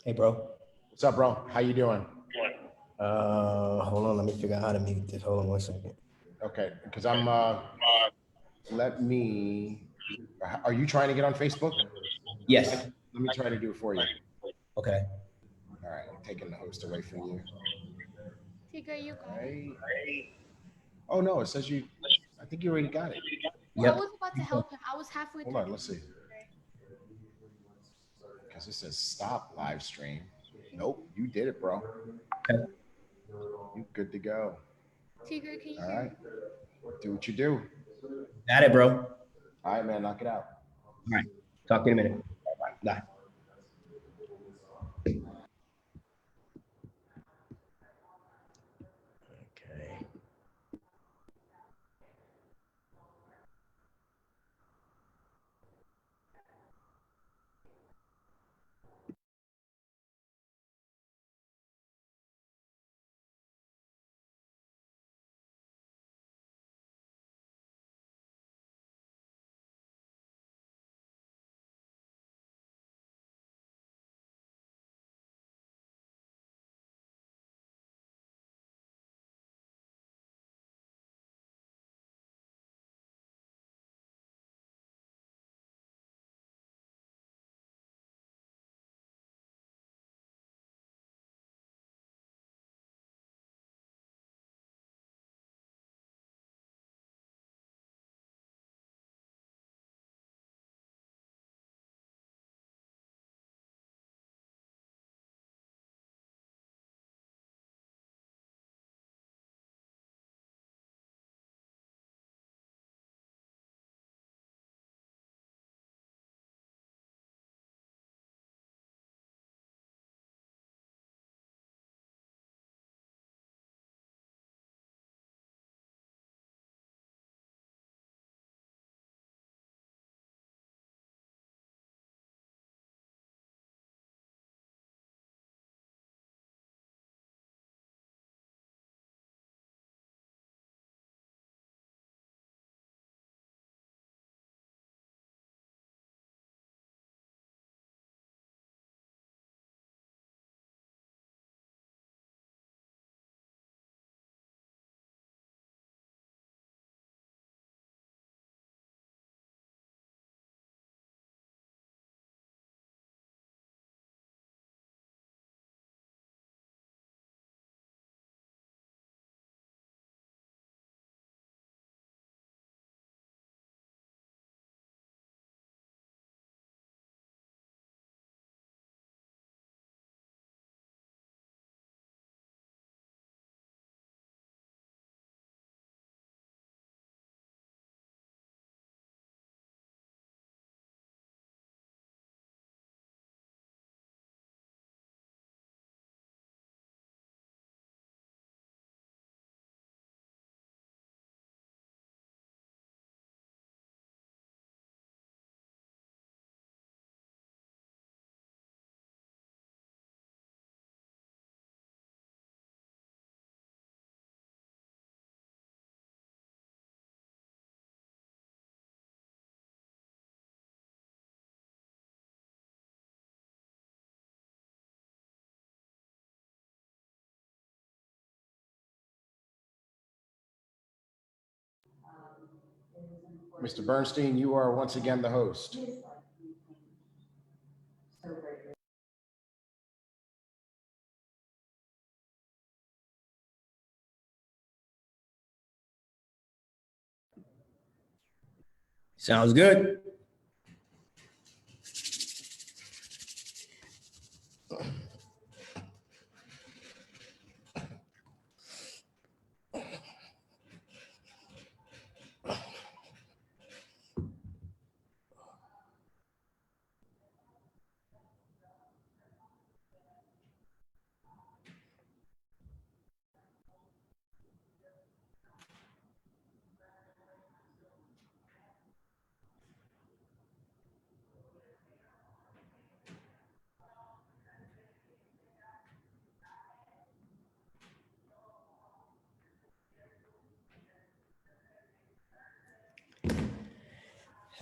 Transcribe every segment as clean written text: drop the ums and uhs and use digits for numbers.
Hey, bro. What's up, bro? How you doing? Hold on. Let me figure out how to mute this. Hold on 1 second. Okay, because let me, are you trying to get on Facebook? Yes. Let me try to do it for you. Okay. All right, I'm taking the host away from you. Tigger, you All got it. right. Oh, no, it says I think you already got it. Well, I Yep. was about to help him. I was halfway Hold through on, the let's see. Because it says stop live stream. Nope, you did it, bro. Okay. You good to go. Tigger, can you All hear right, me? do what you do. Got it, bro. All All right, man, knock it out. right. Talk to you in a minute. Bye. Okay. Mr. Bernstein, you are once again the host. Sounds good.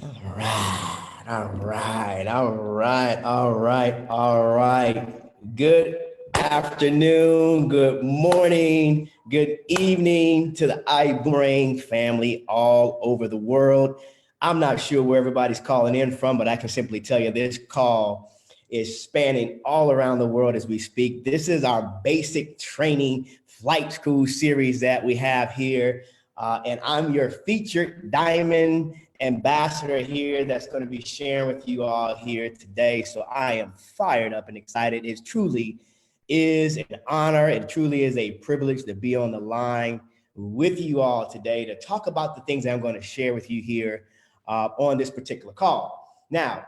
All right. All right. All right. All right. All right. Good afternoon, good morning, good evening to the iBoomerang family all over the world. I'm not sure where everybody's calling in from, but I can simply tell you this call is spanning all around the world as we speak. This is our basic training flight school series that we have here. And I'm your featured diamond ambassador here that's going to be sharing with you all here today. So I am fired up and excited. It truly is an honor. It truly is a privilege to be on the line with you all today to talk about the things that I'm going to share with you here on this particular call. Now,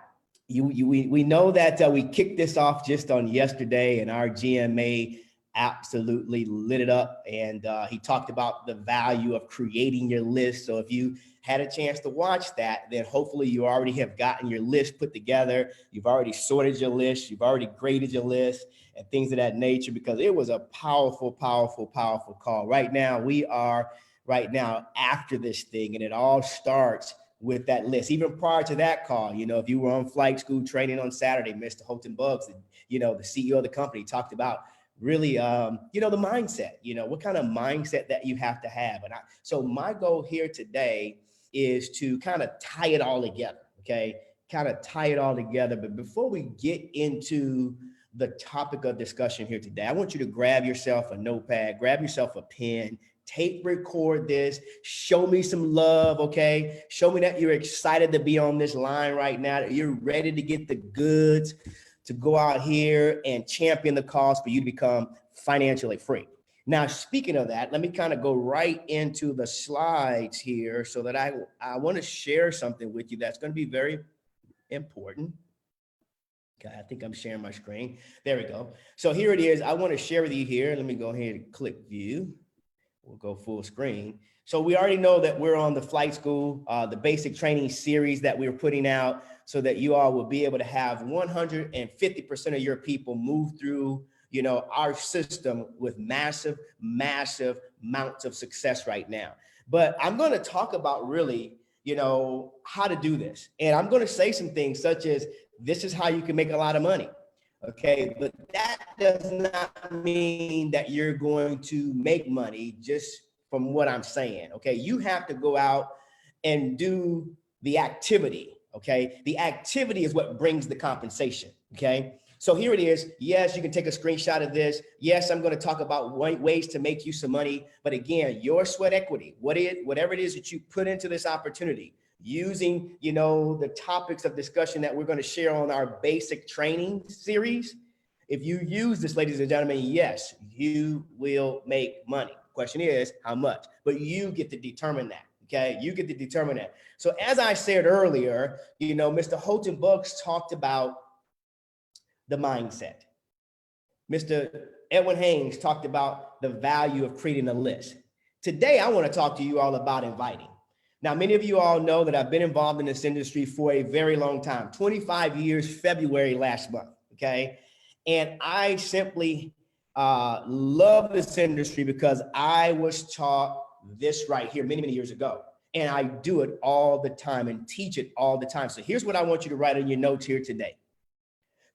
we know that we kicked this off just on yesterday, and our GMA absolutely lit it up. And he talked about the value of creating your list. So if you had a chance to watch that, then hopefully you already have gotten your list put together. You've already sorted your list. You've already graded your list and things of that nature, because it was a powerful, powerful, powerful call. Right now, we are after this thing, and it all starts with that list. Even prior to that call, if you were on flight school training on Saturday, Mr. Holton Buggs, the CEO of the company, talked about really, the mindset, what kind of mindset that you have to have. And so my goal here today is to kind of tie it all together, okay? But before we get into the topic of discussion here today, I want you to grab yourself a notepad, grab yourself a pen, record this, show me some love, okay? Show me that you're excited to be on this line right now, that you're ready to get the goods, to go out here and champion the cause for you to become financially free. Now, speaking of that, let me kind of go right into the slides here so that I want to share something with you that's going to be very important. Okay, I think I'm sharing my screen. There we go. So here it is. I want to share with you here. Let me go ahead and click view. We'll go full screen. So we already know that we're on the flight school, the basic training series that we're putting out so that you all will be able to have 150% of your people move through, our system with massive, massive amounts of success right now. But I'm going to talk about really, how to do this. And I'm going to say some things such as, this is how you can make a lot of money. Okay, but that does not mean that you're going to make money just from what I'm saying. Okay, you have to go out and do the activity. Okay, the activity is what brings the compensation. Okay, so here it is. Yes, you can take a screenshot of this. Yes, I'm going to talk about ways to make you some money. But again, your sweat equity, whatever it is that you put into this opportunity, using, the topics of discussion that we're going to share on our basic training series. If you use this, ladies and gentlemen, yes, you will make money. Question is, how much? But you get to determine that. Okay, you get to determine that. So as I said earlier, Mr. Holton Buggs talked about the mindset. Mr. Edwin Haynes talked about the value of creating a list. Today, I want to talk to you all about inviting. Now, many of you all know that I've been involved in this industry for a very long time, 25 years, February last month, okay? And I simply love this industry because I was taught this right here many, many years ago. And I do it all the time and teach it all the time. So here's what I want you to write in your notes here today.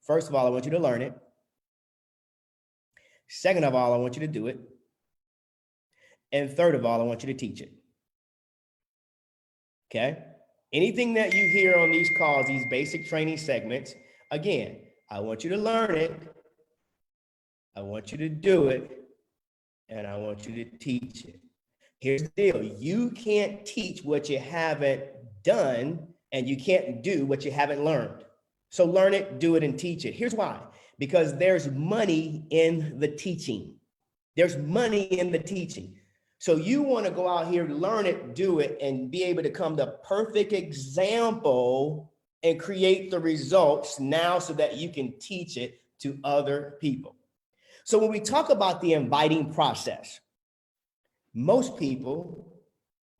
First of all, I want you to learn it. Second of all, I want you to do it. And third of all, I want you to teach it. Okay. Anything that you hear on these calls, these basic training segments, again, I want you to learn it. I want you to do it. And I want you to teach it. Here's the deal. You can't teach what you haven't done, and you can't do what you haven't learned. So learn it, do it, and teach it. Here's why. Because there's money in the teaching. There's money in the teaching. So you want to go out here, learn it, do it, and be able to become the perfect example and create the results now so that you can teach it to other people. So when we talk about the inviting process, most people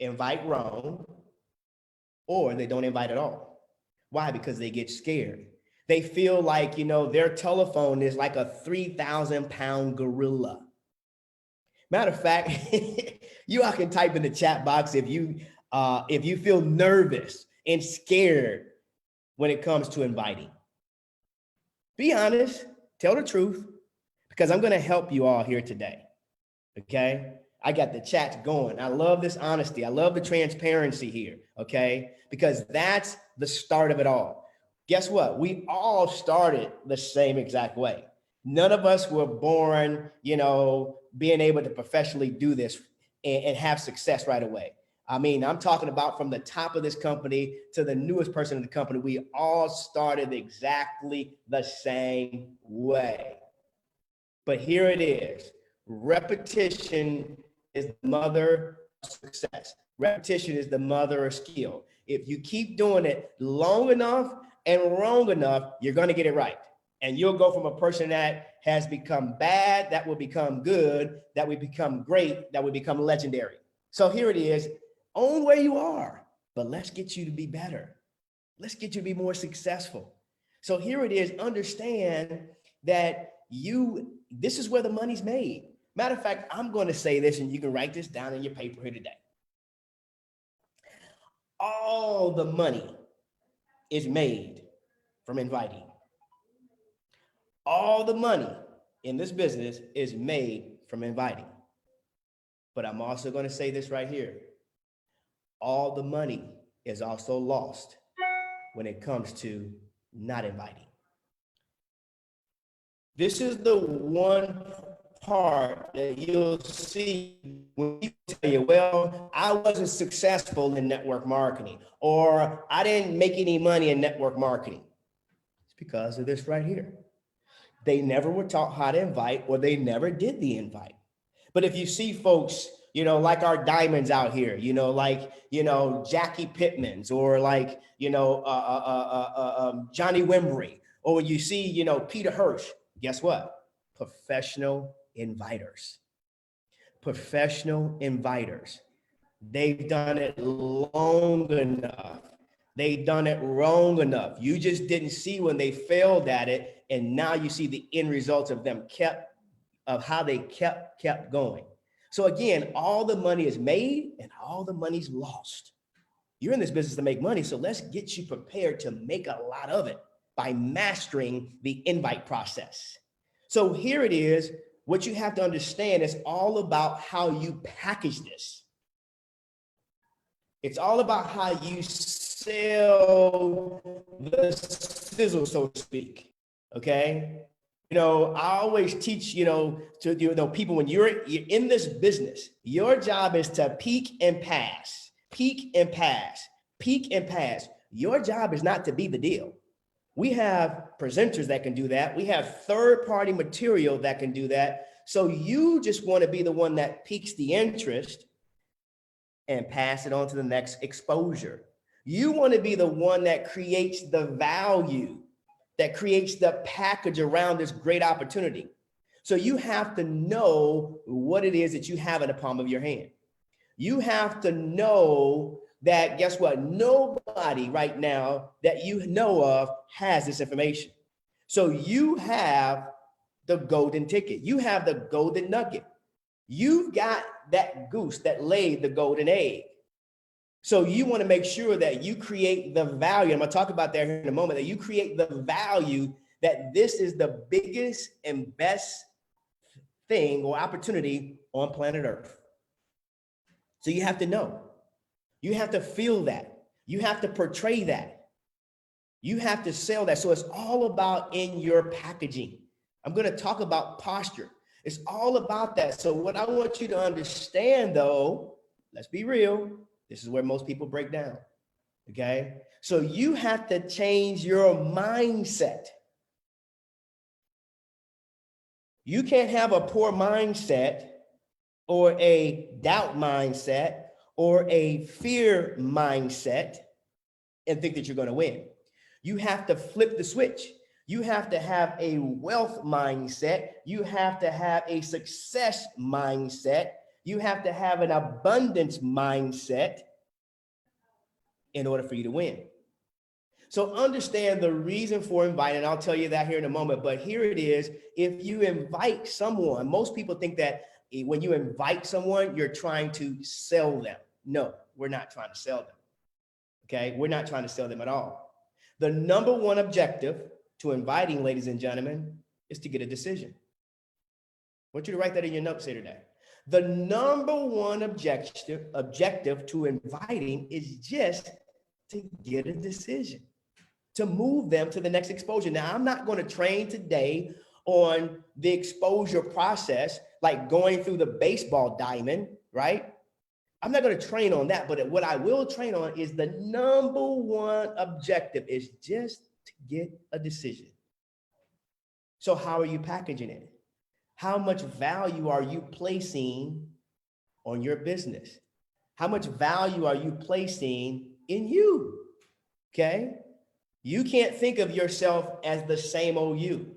invite wrong, or they don't invite at all. Why? Because they get scared. They feel like, their telephone is like a 3,000-pound gorilla. Matter of fact, you all can type in the chat box if you feel nervous and scared when it comes to inviting. Be honest. Tell the truth, because I'm going to help you all here today. Okay. I got the chat going. I love this honesty. I love the transparency here. Okay. Because that's the start of it all. Guess what? We all started the same exact way. None of us were born, being able to professionally do this and have success right away. I mean, I'm talking about from the top of this company to the newest person in the company. We all started exactly the same way. But here it is. Repetition is the mother of success. Repetition is the mother of skill. If you keep doing it long enough and wrong enough, you're going to get it right. And you'll go from a person that has become bad, that will become good, that will become great, that will become legendary. So here it is. Own where you are, but let's get you to be better. Let's get you to be more successful. So here it is. Understand that this is where the money's made. Matter of fact, I'm going to say this, and you can write this down in your paper here today. All the money is made from inviting. All the money in this business is made from inviting. But I'm also going to say this right here. All the money is also lost when it comes to not inviting. This is the one part that you'll see when people tell you, well, I wasn't successful in network marketing, or I didn't make any money in network marketing. It's because of this right here. They never were taught how to invite, or they never did the invite. But if you see folks, like our diamonds out here, Jackie Pittman's, or Johnny Wimbrey, or when you see, Peter Hirsch, guess what? Professional inviters. Professional inviters. They've done it long enough. They've done it wrong enough. You just didn't see when they failed at it, and now you see the end results of them how they kept going. So again, all the money is made and all the money's lost. You're in this business to make money, so let's get you prepared to make a lot of it by mastering the invite process. So here it is. What you have to understand is all about how you package this. It's all about how you sell the sizzle, so to speak. Okay. I always teach, to people, when you're in this business, your job is to peak and pass, peak and pass, peak and pass. Your job is not to be the deal. We have presenters that can do that. We have third-party material that can do that. So you just want to be the one that piques the interest and pass it on to the next exposure. You want to be the one that creates the value, that creates the package around this great opportunity. So you have to know what it is that you have in the palm of your hand. You have to know that, guess what? Nobody right now that you know of has this information. So you have the golden ticket. You have the golden nugget. You've got that goose that laid the golden egg. So you want to make sure that you create the value. I'm going to talk about that here in a moment, that you create the value, that this is the biggest and best thing or opportunity on planet Earth. So you have to know. You have to feel that. You have to portray that. You have to sell that. So it's all about in your packaging. I'm going to talk about posture. It's all about that. So what I want you to understand, though, let's be real. This is where most people break down. Okay. So you have to change your mindset. You can't have a poor mindset or a doubt mindset or a fear mindset and think that you're going to win. You have to flip the switch. You have to have a wealth mindset. You have to have a success mindset. You have to have an abundance mindset in order for you to win. So understand the reason for inviting. I'll tell you that here in a moment, but here it is. If you invite someone, most people think that when you invite someone, you're trying to sell them. No, we're not trying to sell them. Okay, we're not trying to sell them at all. The number one objective to inviting, ladies and gentlemen, is to get a decision. I want you to write that in your notes here today. The number one objective to inviting is just to get a decision, to move them to the next exposure. Now, I'm not going to train today on the exposure process, like going through the baseball diamond, right? I'm not going to train on that, but what I will train on is the number one objective is just to get a decision. So how are you packaging it? How much value are you placing on your business? How much value are you placing in you? Okay? You can't think of yourself as the same old you.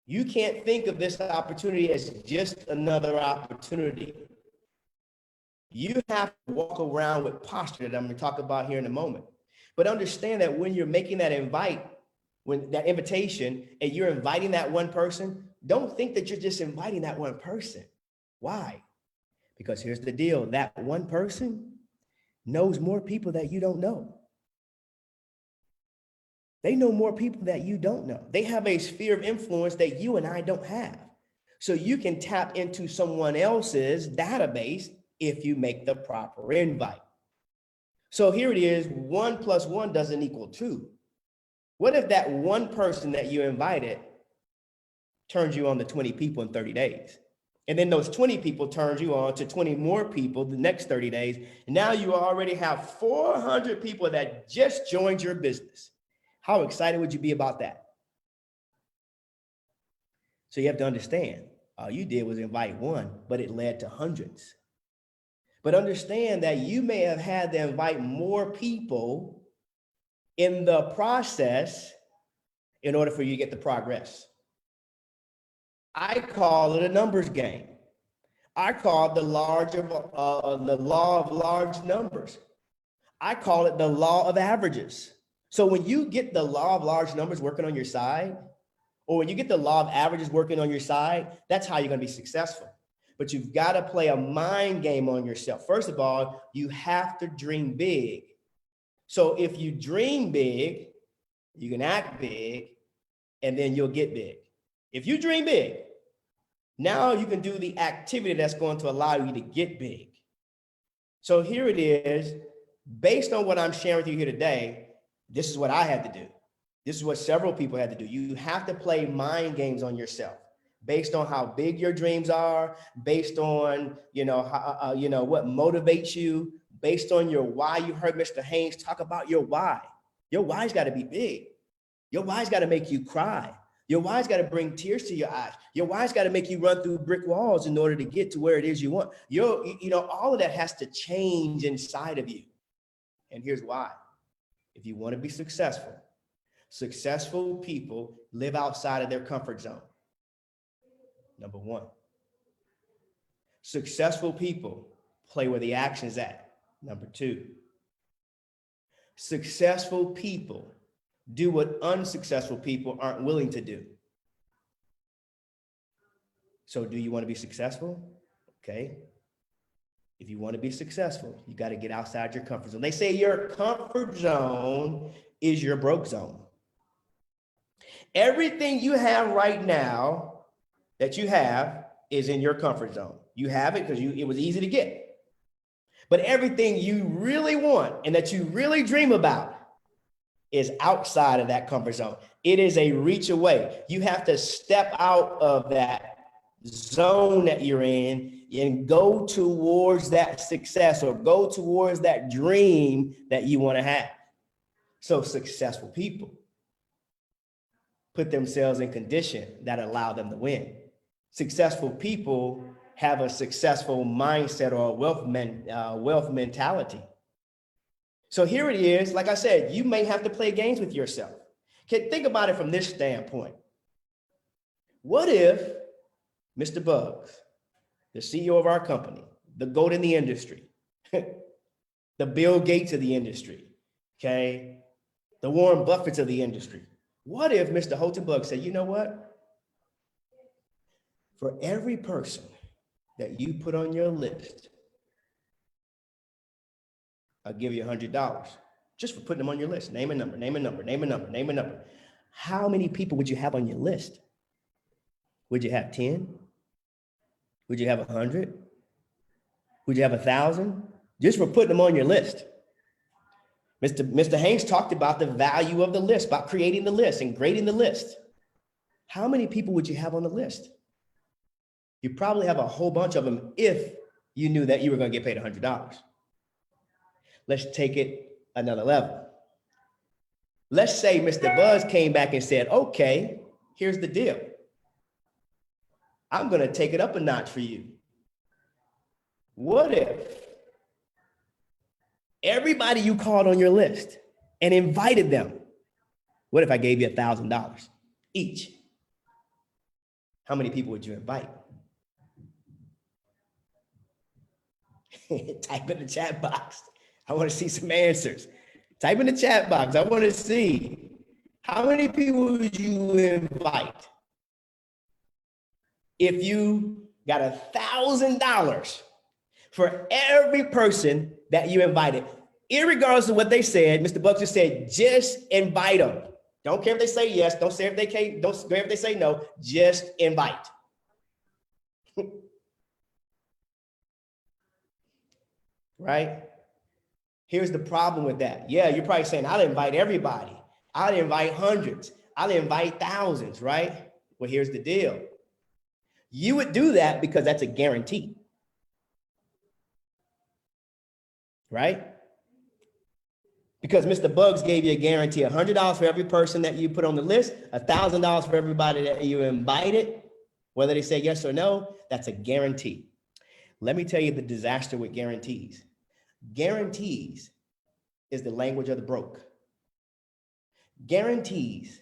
You can't think of this opportunity as just another opportunity. You have to walk around with posture that I'm going to talk about here in a moment. But understand that when you're making that that invitation, and you're inviting that one person, don't think that you're just inviting that one person. Why? Because here's the deal. That one person knows more people that you don't know. They know more people that you don't know. They have a sphere of influence that you and I don't have. So you can tap into someone else's database if you make the proper invite. So here it is, 1 + 1 doesn't equal 2. What if that one person that you invited turns you on to 20 people in 30 days? And then those 20 people turns you on to 20 more people the next 30 days. And now you already have 400 people that just joined your business. How excited would you be about that? So you have to understand, all you did was invite one, but it led to hundreds. But understand that you may have had to invite more people in the process in order for you to get the progress. I call it a numbers game. I call it the law of large numbers. I call it the law of averages. So when you get the law of large numbers working on your side, or when you get the law of averages working on your side, that's how you're going to be successful. But you've got to play a mind game on yourself. First of all, you have to dream big. So if you dream big, you can act big, and then you'll get big. If you dream big, now you can do the activity that's going to allow you to get big. So here it is, based on what I'm sharing with you here today, this is what I had to do. This is what several people had to do. You have to play mind games on yourself based on how big your dreams are, based on, what motivates you, based on your why. You heard Mr. Haynes talk about your why. Your why's got to be big. Your why's got to make you cry. Your why's got to bring tears to your eyes. Your why's got to make you run through brick walls in order to get to where it is you want. All of that has to change inside of you. And here's why. If you want to be successful, successful people live outside of their comfort zone. Number one. Successful people play where the action's at. Number two. Successful people do what unsuccessful people aren't willing to do. So do you want to be successful? Okay. If you want to be successful, you got to get outside your comfort zone. They say your comfort zone is your broke zone. Everything you have right now that you have is in your comfort zone. You have it because it was easy to get. But everything you really want and that you really dream about is outside of that comfort zone. It is a reach away. You have to step out of that zone that you're in and go towards that success or go towards that dream that you want to have. So successful people put themselves in condition that allow them to win. Successful people have a successful mindset or a wealth mentality. So here it is. Like I said, you may have to play games with yourself. Okay, think about it from this standpoint. What if Mr. Bugs, the CEO of our company, the GOAT in the industry, the Bill Gates of the industry, okay, the Warren Buffetts of the industry, what if Mr. Houghton Bugs said, you know what? For every person that you put on your list, I'll give you $100 just for putting them on your list. Name a number, name a number, name a number, name a number. How many people would you have on your list? Would you have 10? Would you have 100? Would you have 1,000? Just for putting them on your list. Mr. Hanks talked about the value of the list, about creating the list and grading the list. How many people would you have on the list? You probably have a whole bunch of them if you knew that you were going to get paid $100. Let's take it another level. Let's say Mr. Buzz came back and said, okay, here's the deal. I'm going to take it up a notch for you. What if everybody you called on your list and invited them, what if I gave you $1,000 each? How many people would you invite? Type in the chat box. I want to see some answers. Type in the chat box. I want to see how many people would you invite if you got $1,000 for every person that you invited, irregardless of what they said. Mr. Buck just said, just invite them. Don't care if they say yes. Don't care if they can't. Don't care if they say no. Just invite. Right? Here's the problem with that. Yeah, you're probably saying, I'll invite everybody. I'll invite hundreds. I'll invite thousands, right? Well, here's the deal. You would do that because that's a guarantee. Right? Because Mr. Bugs gave you a guarantee, $100 for every person that you put on the list, $1,000 for everybody that you invited, whether they say yes or no, that's a guarantee. Let me tell you the disaster with guarantees. Guarantees is the language of the broke. Guarantees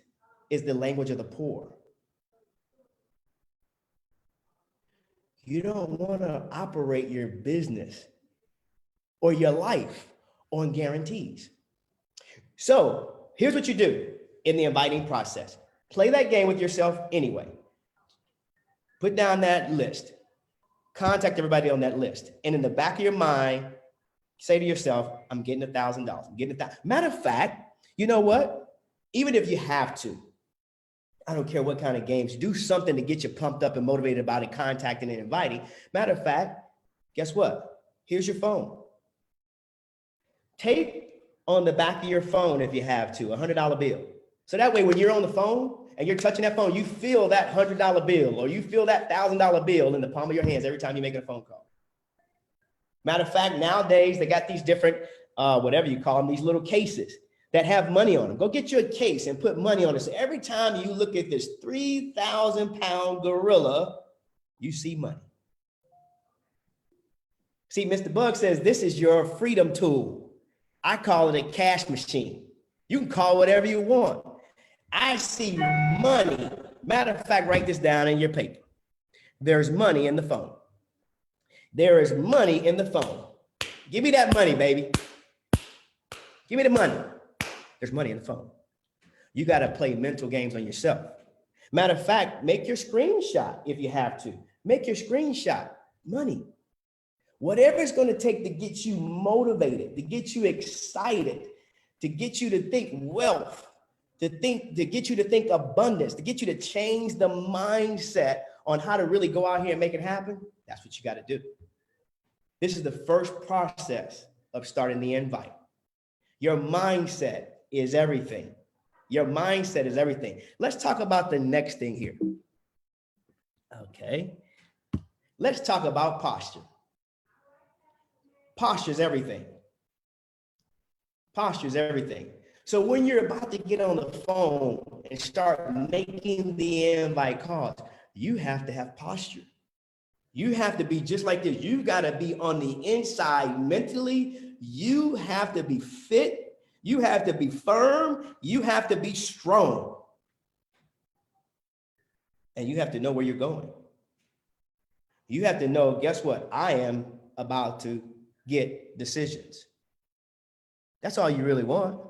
is the language of the poor. You don't want to operate your business or your life on guarantees. So here's what you do in the inviting process. Play that game with yourself anyway. Put down that list. Contact everybody on that list. And in the back of your mind, say to yourself, I'm getting $1,000. I'm getting $1,000. Matter of fact, you know what? Even if you have to, I don't care what kind of games, do something to get you pumped up and motivated about it, contacting and inviting. Matter of fact, guess what? Here's your phone. Tape on the back of your phone, if you have to, $100 bill. So that way, when you're on the phone and you're touching that phone, you feel that $100 bill or you feel that $1,000 bill in the palm of your hands every time you're making a phone call. Matter of fact, nowadays, they got these different, whatever you call them, these little cases that have money on them. Go get you a case and put money on it. So every time you look at this 3,000-pound gorilla, you see money. See, Mr. Bug says this is your freedom tool. I call it a cash machine. You can call whatever you want. I see money. Matter of fact, write this down in your paper. There's money in the phone. There is money in the phone. Give me that money, baby. Give me the money. There's money in the phone. You got to play mental games on yourself. Matter of fact, make your screenshot if you have to. Make your screenshot money. Whatever it's going to take to get you motivated, to get you excited, to get you to think wealth, to get you to think abundance, to get you to change the mindset on how to really go out here and make it happen. That's what you got to do. This is the first process of starting the invite. Your mindset is everything. Your mindset is everything. Let's talk about the next thing here. Okay. Let's talk about posture. Posture is everything. Posture is everything. So when you're about to get on the phone and start making the invite calls, you have to have posture. You have to be just like this. You got to be on the inside mentally. You have to be fit. You have to be firm. You have to be strong. And you have to know where you're going. You have to know, guess what? I am about to get decisions. That's all you really want.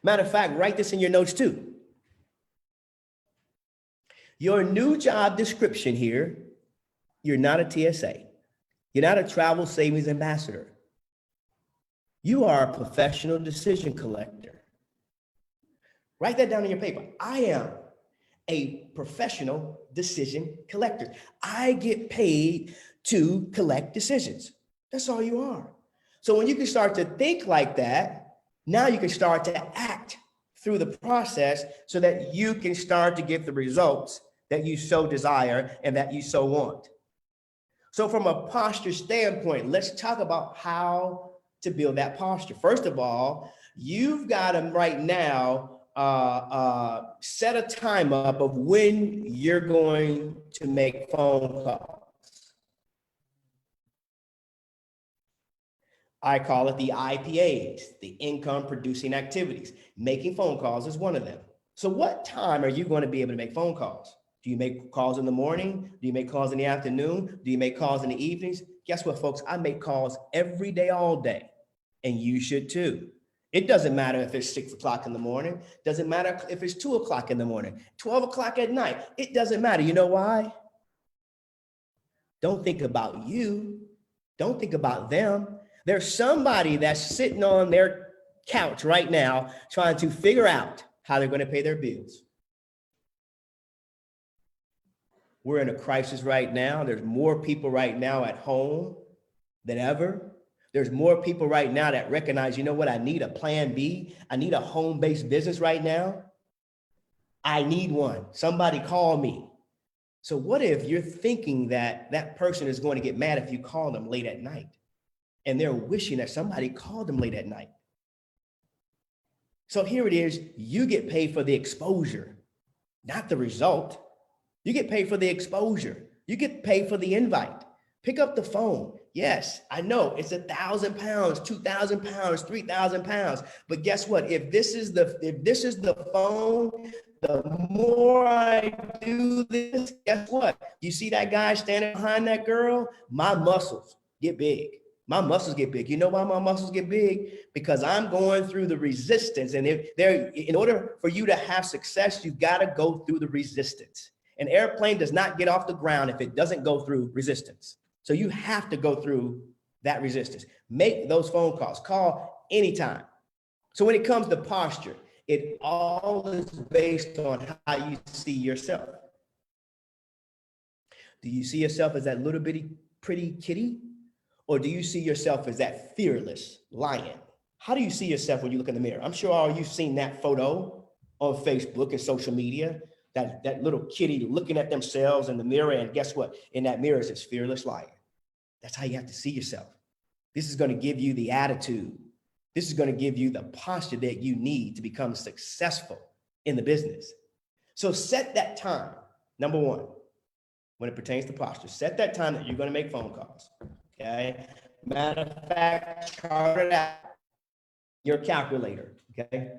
Matter of fact, write this in your notes too. Your new job description here, you're not a TSA. You're not a travel savings ambassador. You are a professional decision collector. Write that down in your paper. I am a professional decision collector. I get paid to collect decisions. That's all you are. So when you can start to think like that, now you can start to act through the process so that you can start to get the results that you so desire and that you so want. So from a posture standpoint, let's talk about how to build that posture. First of all, you've got to right now set a time up of when you're going to make phone calls. I call it the IPAs, the income producing activities. Making phone calls is one of them. So what time are you going to be able to make phone calls? Do you make calls in the morning? Do you make calls in the afternoon? Do you make calls in the evenings? Guess what, folks? I make calls every day, all day. And you should too. It doesn't matter if it's 6 o'clock in the morning. Doesn't matter if it's 2 o'clock in the morning, 12 o'clock at night. It doesn't matter. You know why? Don't think about you. Don't think about them. There's somebody that's sitting on their couch right now trying to figure out how they're going to pay their bills. We're in a crisis right now. There's more people right now at home than ever. There's more people right now that recognize, you know what, I need a plan B. I need a home-based business right now. I need one. Somebody call me. So what if you're thinking that that person is going to get mad if you call them late at night? And they're wishing that somebody called them late at night. So here it is, you get paid for the exposure, not the result. You get paid for the exposure. You get paid for the invite. Pick up the phone. Yes, I know it's 1,000 pounds, 2,000 pounds, 3,000 pounds. But guess what? If this is the phone, the more I do this, guess what? You see that guy standing behind that girl? My muscles get big. My muscles get big. You know why my muscles get big? Because I'm going through the resistance. And in order for you to have success, you've got to go through the resistance. An airplane does not get off the ground if it doesn't go through resistance. So you have to go through that resistance. Make those phone calls. Call anytime. So when it comes to posture, it all is based on how you see yourself. Do you see yourself as that little bitty pretty kitty? Or do you see yourself as that fearless lion? How do you see yourself when you look in the mirror? I'm sure all you've seen that photo on Facebook and social media, that little kitty looking at themselves in the mirror. And guess what? In that mirror is this fearless lion. That's how you have to see yourself. This is going to give you the attitude. This is going to give you the posture that you need to become successful in the business. So set that time, number one, when it pertains to posture, set that time that you're going to make phone calls. Okay. Matter of fact, chart it out your calculator. Okay.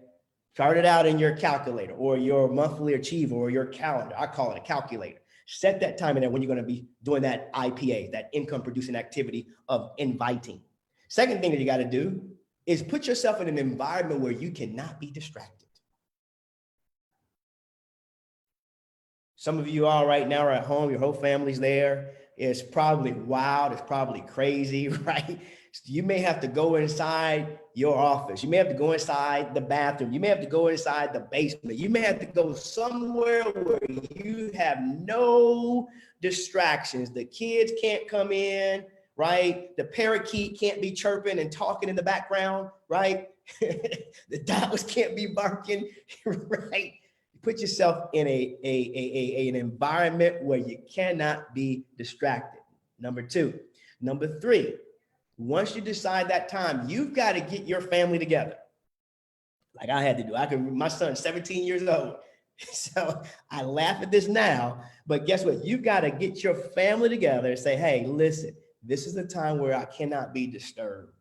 Chart it out in your calculator or your monthly achiever or your calendar. I call it a calculator. Set that time in there when you're going to be doing that IPA, that income producing activity of inviting. Second thing that you got to do is put yourself in an environment where you cannot be distracted. Some of you all right now are at home, your whole family's there. It's probably wild, it's probably crazy, right? You may have to go inside your office. You may have to go inside the bathroom. You may have to go inside the basement. You may have to go somewhere where you have no distractions. The kids can't come in, right? The parakeet can't be chirping and talking in the background, right? The dogs can't be barking, right? Put yourself in an environment where you cannot be distracted. Number two. Number three, once you decide that time, you've got to get your family together. Like I had to do. My son's 17 years old. So I laugh at this now, but guess what? You've got to get your family together and say, hey, listen, this is the time where I cannot be disturbed.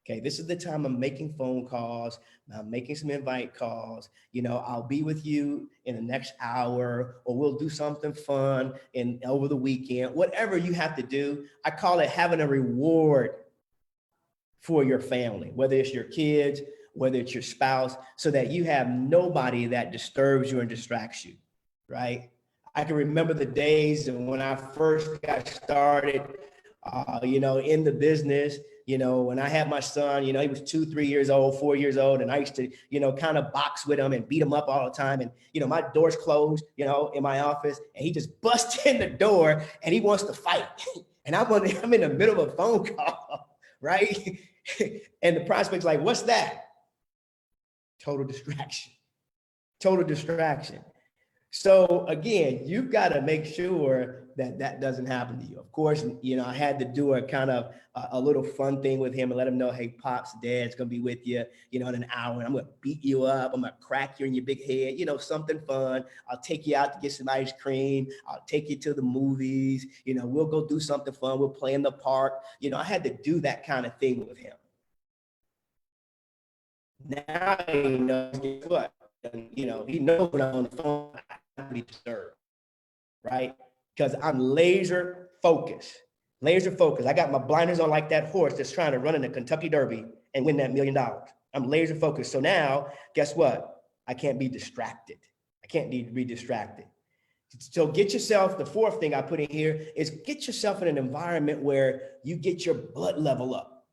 Okay, this is the time I'm making phone calls. I'm making some invite calls. You know, I'll be with you in the next hour, or we'll do something fun over the weekend, whatever you have to do. I call it having a reward for your family, whether it's your kids, whether it's your spouse, so that you have nobody that disturbs you and distracts you, right? I can remember the days when I first got started, in the business. You know, when I had my son, you know, he was 2, 3 years old, 4 years old, and I used to, you know, kind of box with him and beat him up all the time. And, you know, my door's closed, you know, in my office, and he just busts in the door and he wants to fight. And I'm in the middle of a phone call, right? And the prospect's like, what's that? Total distraction. Total distraction. So again, you've got to make sure that that doesn't happen to you. Of course, you know, I had to do a kind of a little fun thing with him and let him know, hey, Pops, Dad's going to be with you, you know, in an hour, and I'm going to beat you up. I'm going to crack you in your big head, you know, something fun. I'll take you out to get some ice cream. I'll take you to the movies. You know, we'll go do something fun. We'll play in the park. You know, I had to do that kind of thing with him. Now he knows, guess what? And, you know, he knows when I'm on the phone, I have to be disturbed, right? Because I'm laser focused. I got my blinders on like that horse that's trying to run in the Kentucky Derby and win that $1 million. I'm laser focused. So now, guess what? I can't be distracted. I can't be distracted. So get yourself, the fourth thing I put in here is get yourself in an environment where you get your blood level up.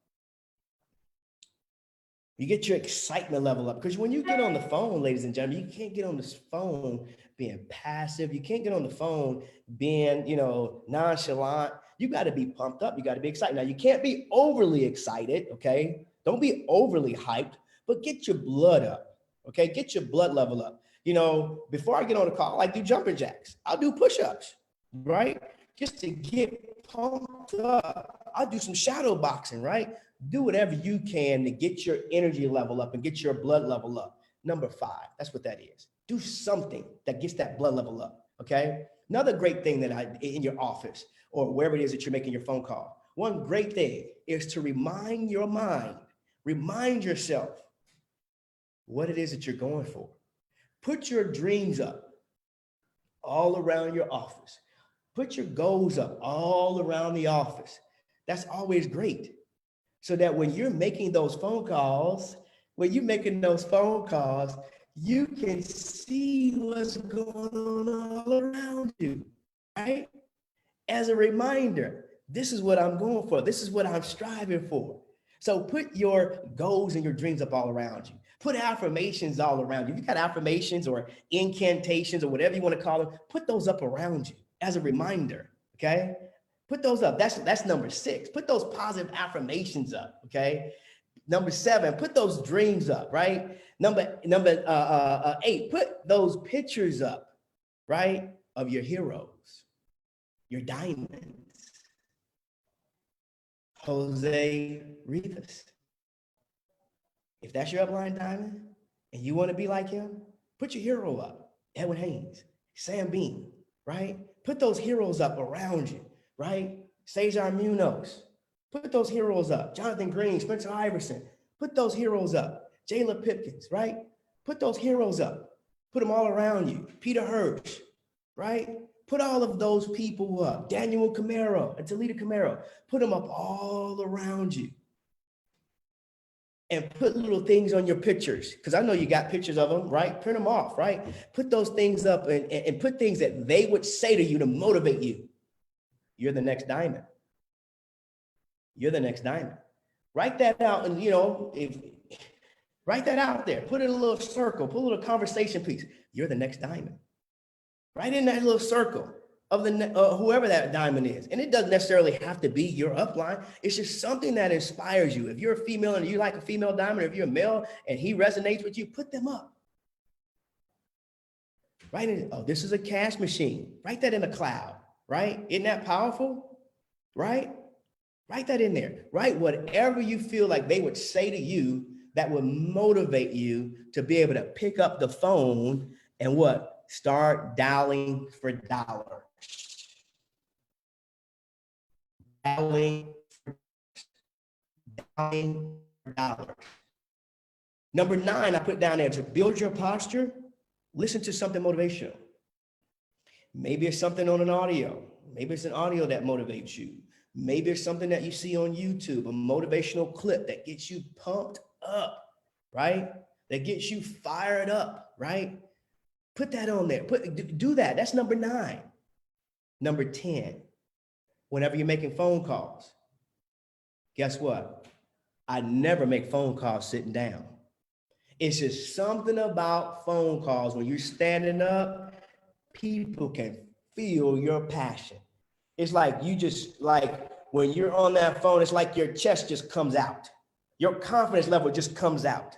You get your excitement level up, because when you get on the phone, ladies and gentlemen, you can't get on this phone being passive. You can't get on the phone being, you know, nonchalant. You got to be pumped up. You got to be excited. Now, you can't be overly excited, okay? Don't be overly hyped, but get your blood up, okay? Get your blood level up. You know, before I get on the call, I do jumping jacks. I'll do push-ups, right? Just to get pumped up. I'll do some shadow boxing, right? Do whatever you can to get your energy level up and get your blood level up. Number 5, that's what that is. Do something that gets that blood level up, okay? Another great thing that in your office or wherever it is that you're making your phone call, one great thing is to remind your mind, remind yourself what it is that you're going for. Put your dreams up all around your office. Put your goals up all around the office. That's always great. So that when you're making those phone calls, you can see what's going on all around you, right? As a reminder, this is what I'm going for. This is what I'm striving for. So put your goals and your dreams up all around you. Put affirmations all around you. If you got affirmations or incantations or whatever you want to call them, put those up around you as a reminder, okay? Put those up. That's number 6. Put those positive affirmations up, okay? Number 7, put those dreams up, right? Number 8, put those pictures up, right? Of your heroes, your diamonds. Jose Rivas. If that's your upline diamond and you want to be like him, put your hero up. Edwin Haynes, Sam Bean, right? Put those heroes up around you, right? Cesar Munoz, put those heroes up. Jonathan Green, Spencer Iverson, put those heroes up. Jayla Pipkins, right? Put those heroes up. Put them all around you. Peter Hirsch, right? Put all of those people up. Daniel Camaro and Talita Camaro, put them up all around you. And put little things on your pictures, because I know you got pictures of them, right? Print them off, right? Put those things up and put things that they would say to you to motivate you. You're the next diamond. You're the next diamond. Write that out, and you know, write that out there. Put it in a little circle. Put a little conversation piece. You're the next diamond. Right in that little circle of the whoever that diamond is. And it doesn't necessarily have to be your upline. It's just something that inspires you. If you're a female and you like a female diamond, or if you're a male and he resonates with you, put them up. Right in, oh, this is a cash machine. Write that in the cloud, right? Isn't that powerful? Right? Write that in there. Write whatever you feel like they would say to you that would motivate you to be able to pick up the phone and what? Start dialing for dollars. Dialing for dollars. Number 9, I put down there to build your posture. Listen to something motivational. Maybe it's something on an audio. Maybe it's an audio that motivates you. Maybe it's something that you see on YouTube, a motivational clip that gets you pumped up, right? That gets you fired up, right? Put that on there. Do that. That's number 9. Number 10, whenever you're making phone calls, guess what? I never make phone calls sitting down. It's just something about phone calls when you're standing up, people can feel your passion. It's like you just like when you're on that phone, it's like your chest just comes out. Your confidence level just comes out.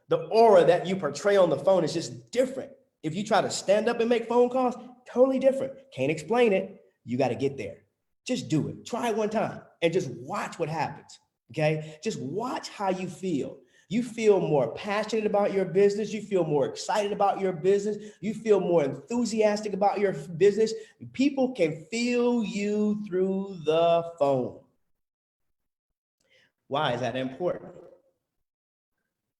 The aura that you portray on the phone is just different. If you try to stand up and make phone calls, totally different. Can't explain it. You got to get there. Just do it. Try it one time and just watch what happens. Okay. Just watch how you feel. You feel more passionate about your business. You feel more excited about your business. You feel more enthusiastic about your business. People can feel you through the phone. Why is that important?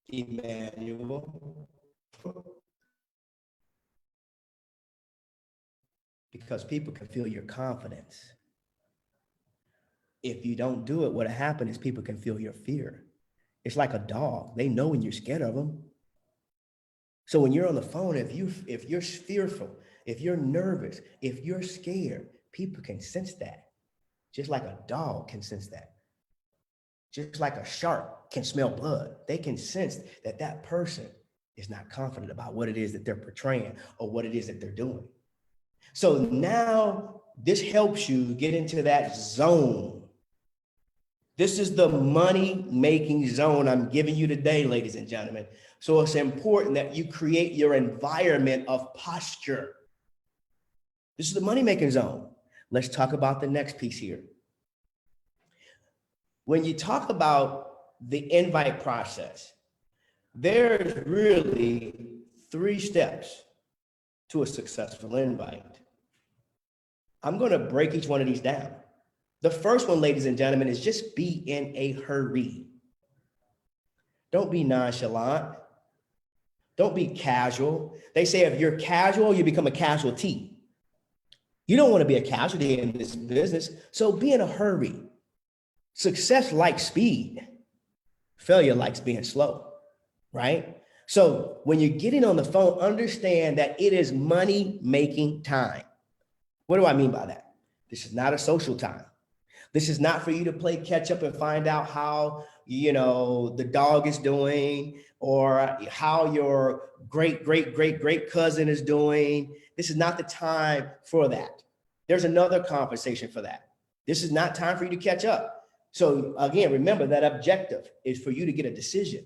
Emmanuel. Because people can feel your confidence. If you don't do it, what'll happen is people can feel your fear. It's like a dog. They know when you're scared of them. So when you're on the phone, if you're fearful, if you're nervous, if you're scared, people can sense that. Just like a dog can sense that. Just like a shark can smell blood. They can sense that that person is not confident about what it is that they're portraying or what it is that they're doing. So now this helps you get into that zone. This is the money-making zone I'm giving you today, ladies and gentlemen. So it's important that you create your environment of posture. This is the money-making zone. Let's talk about the next piece here. When you talk about the invite process, there's really 3 steps to a successful invite. I'm going to break each one of these down. The first one, ladies and gentlemen, is just be in a hurry. Don't be nonchalant. Don't be casual. They say if you're casual, you become a casualty. You don't want to be a casualty in this business, so be in a hurry. Success likes speed. Failure likes being slow, right? So when you're getting on the phone, understand that it is money-making time. What do I mean by that? This is not a social time. This is not for you to play catch up and find out how, the dog is doing or how your great cousin is doing. This is not the time for that. There's another conversation for that. This is not time for you to catch up. So again, remember that objective is for you to get a decision.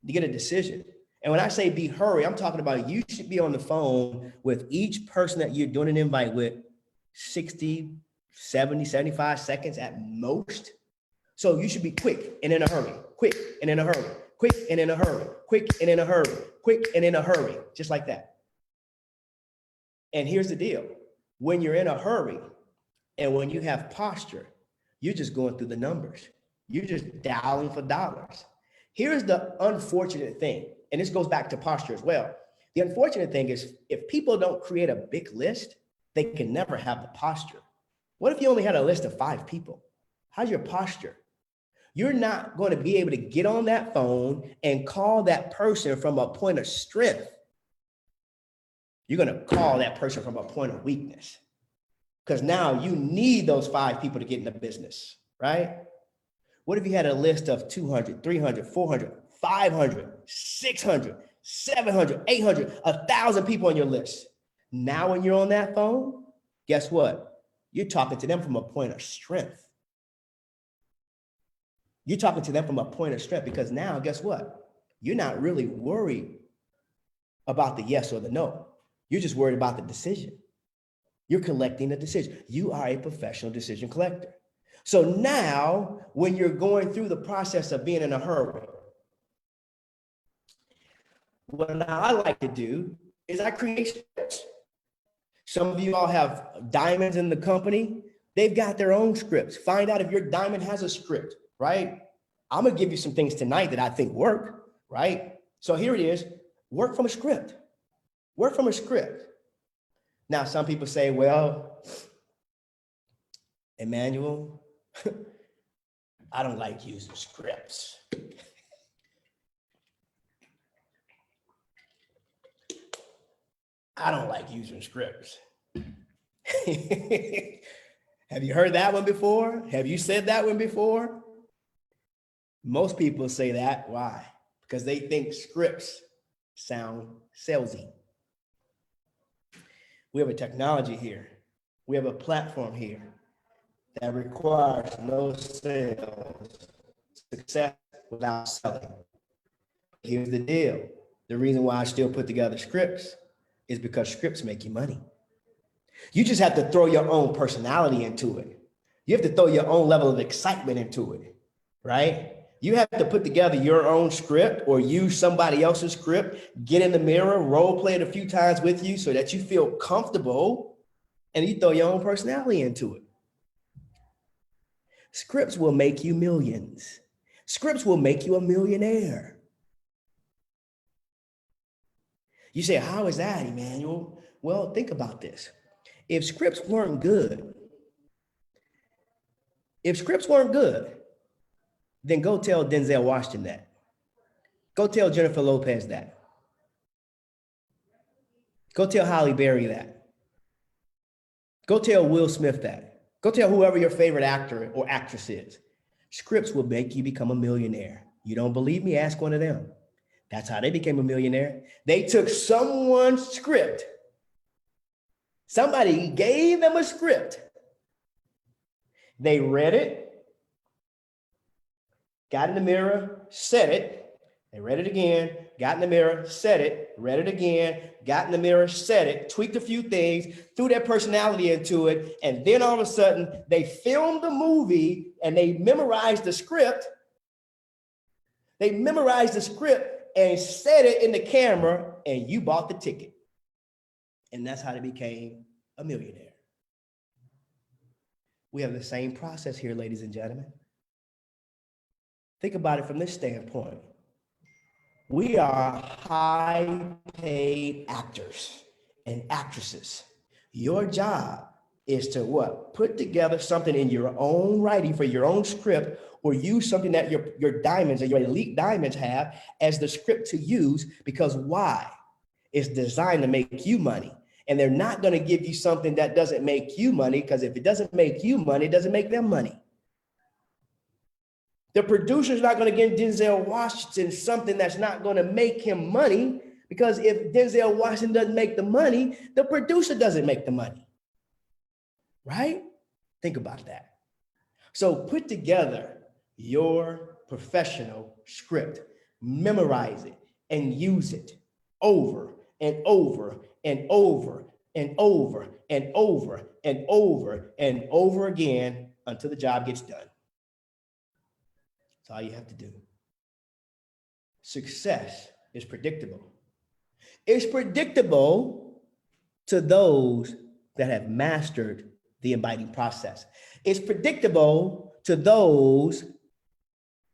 To get a decision. And when I say be hurry, I'm talking about you should be on the phone with each person that you're doing an invite with 60, 70, 75 seconds at most. So you should be quick and in a hurry, quick and in a hurry, quick and in a hurry, quick and in a hurry, quick and in a hurry, just like that. And here's the deal. When you're in a hurry and when you have posture, you're just going through the numbers. You're just dialing for dollars. Here's the unfortunate thing, and this goes back to posture as well. The unfortunate thing is if people don't create a big list, they can never have the posture. What if you only had a list of 5 people? How's your posture? You're not going to be able to get on that phone and call that person from a point of strength. You're going to call that person from a point of weakness. Because now you need those 5 people to get in the business, right? What if you had a list of 200, 300, 400, 500, 600, 700, 800, 1,000 people on your list? Now when you're on that phone, guess what? You're talking to them from a point of strength. You're talking to them from a point of strength because now, guess what? You're not really worried about the yes or the no. You're just worried about the decision. You're collecting a decision. You are a professional decision collector. So now, when you're going through the process of being in a hurry, what I like to do is I create scripts. Some of you all have diamonds in the company. They've got their own scripts. Find out if your diamond has a script, right? I'm going to give you some things tonight that I think work, right? So here it is. Work from a script. Work from a script. Now, some people say, well, Emmanuel, I don't like using scripts. I don't like using scripts. Have you heard that one before? Have you said that one before? Most people say that. Why? Because they think scripts sound salesy. We have a technology here. We have a platform here that requires no sales, success without selling. Here's the deal. The reason why I still put together scripts is because scripts make you money. You just have to throw your own personality into it. You have to throw your own level of excitement into it, right? You have to put together your own script or use somebody else's script, get in the mirror, role play it a few times with you so that you feel comfortable and you throw your own personality into it. Scripts will make you millions. Scripts will make you a millionaire. You say, how is that, Emmanuel? Well, think about this. If scripts weren't good, then go tell Denzel Washington that. Go tell Jennifer Lopez that. Go tell Halle Berry that. Go tell Will Smith that. Go tell whoever your favorite actor or actress is. Scripts will make you become a millionaire. You don't believe me? Ask one of them. That's how they became a millionaire. They took someone's script. Somebody gave them a script. They read it, got in the mirror, said it. They read it again, got in the mirror, said it, read it again, got in the mirror, said it, tweaked a few things, threw their personality into it, and then all of a sudden they filmed the movie and they memorized the script. They memorized the script and said it in the camera, and you bought the ticket. And that's how they became a millionaire. We have the same process here, ladies and gentlemen. Think about it from this standpoint. We are high-paid actors and actresses. Your job is to what? Put together something in your own writing for your own script, or use something that your diamonds and your elite diamonds have as the script to use, because why? It's designed to make you money. And they're not going to give you something that doesn't make you money, because if it doesn't make you money, it doesn't make them money. The producer's not going to give Denzel Washington something that's not going to make him money, because if Denzel Washington doesn't make the money, the producer doesn't make the money. Right? Think about that. So put together your professional script, memorize it, and use it over and over and over and over and over and over and over again until the job gets done. That's all you have to do. Success is predictable. It's predictable to those that have mastered the inviting process. It's predictable to those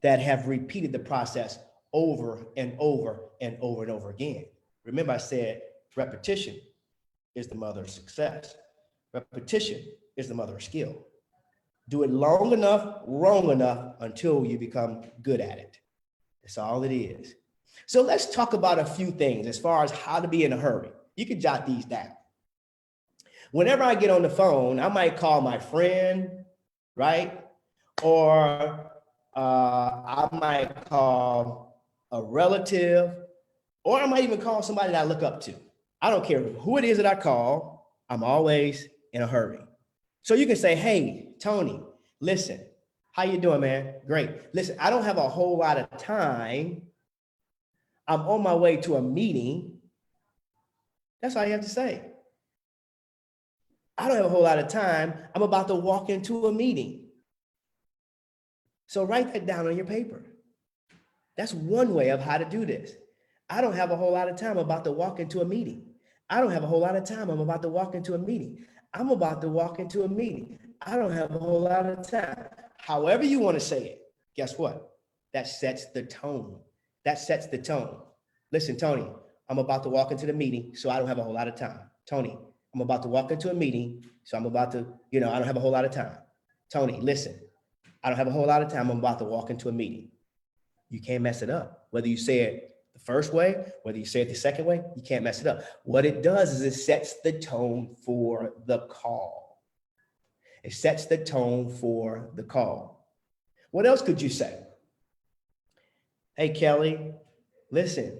that have repeated the process over and over and over and over again. Remember, I said repetition is the mother of success. Repetition is the mother of skill. Do it long enough, wrong enough, until you become good at it. That's all it is. So let's talk about a few things as far as how to be in a hurry. You can jot these down. Whenever I get on the phone, I might call my friend, right? Or I might call a relative, or I might even call somebody that I look up to. I don't care who it is that I call, I'm always in a hurry. So you can say, hey, Tony, listen, how you doing, man? Great. Listen, I don't have a whole lot of time. I'm on my way to a meeting. That's all you have to say. I don't have a whole lot of time. I'm about to walk into a meeting. So write that down on your paper. That's one way of how to do this. I don't have a whole lot of time. I'm about to walk into a meeting. I don't have a whole lot of time. I'm about to walk into a meeting. I'm about to walk into a meeting. I don't have a whole lot of time. However you want to say it, guess what? That sets the tone. That sets the tone. Listen, Tony, I'm about to walk into the meeting, so I don't have a whole lot of time. Tony, I'm about to walk into a meeting, so I'm about to, I don't have a whole lot of time. Tony, listen, I don't have a whole lot of time. I'm about to walk into a meeting. You can't mess it up. Whether you say it the first way, whether you say it the second way, you can't mess it up. What it does is it sets the tone for the call. It sets the tone for the call. What else could you say? Hey, Kelly, listen,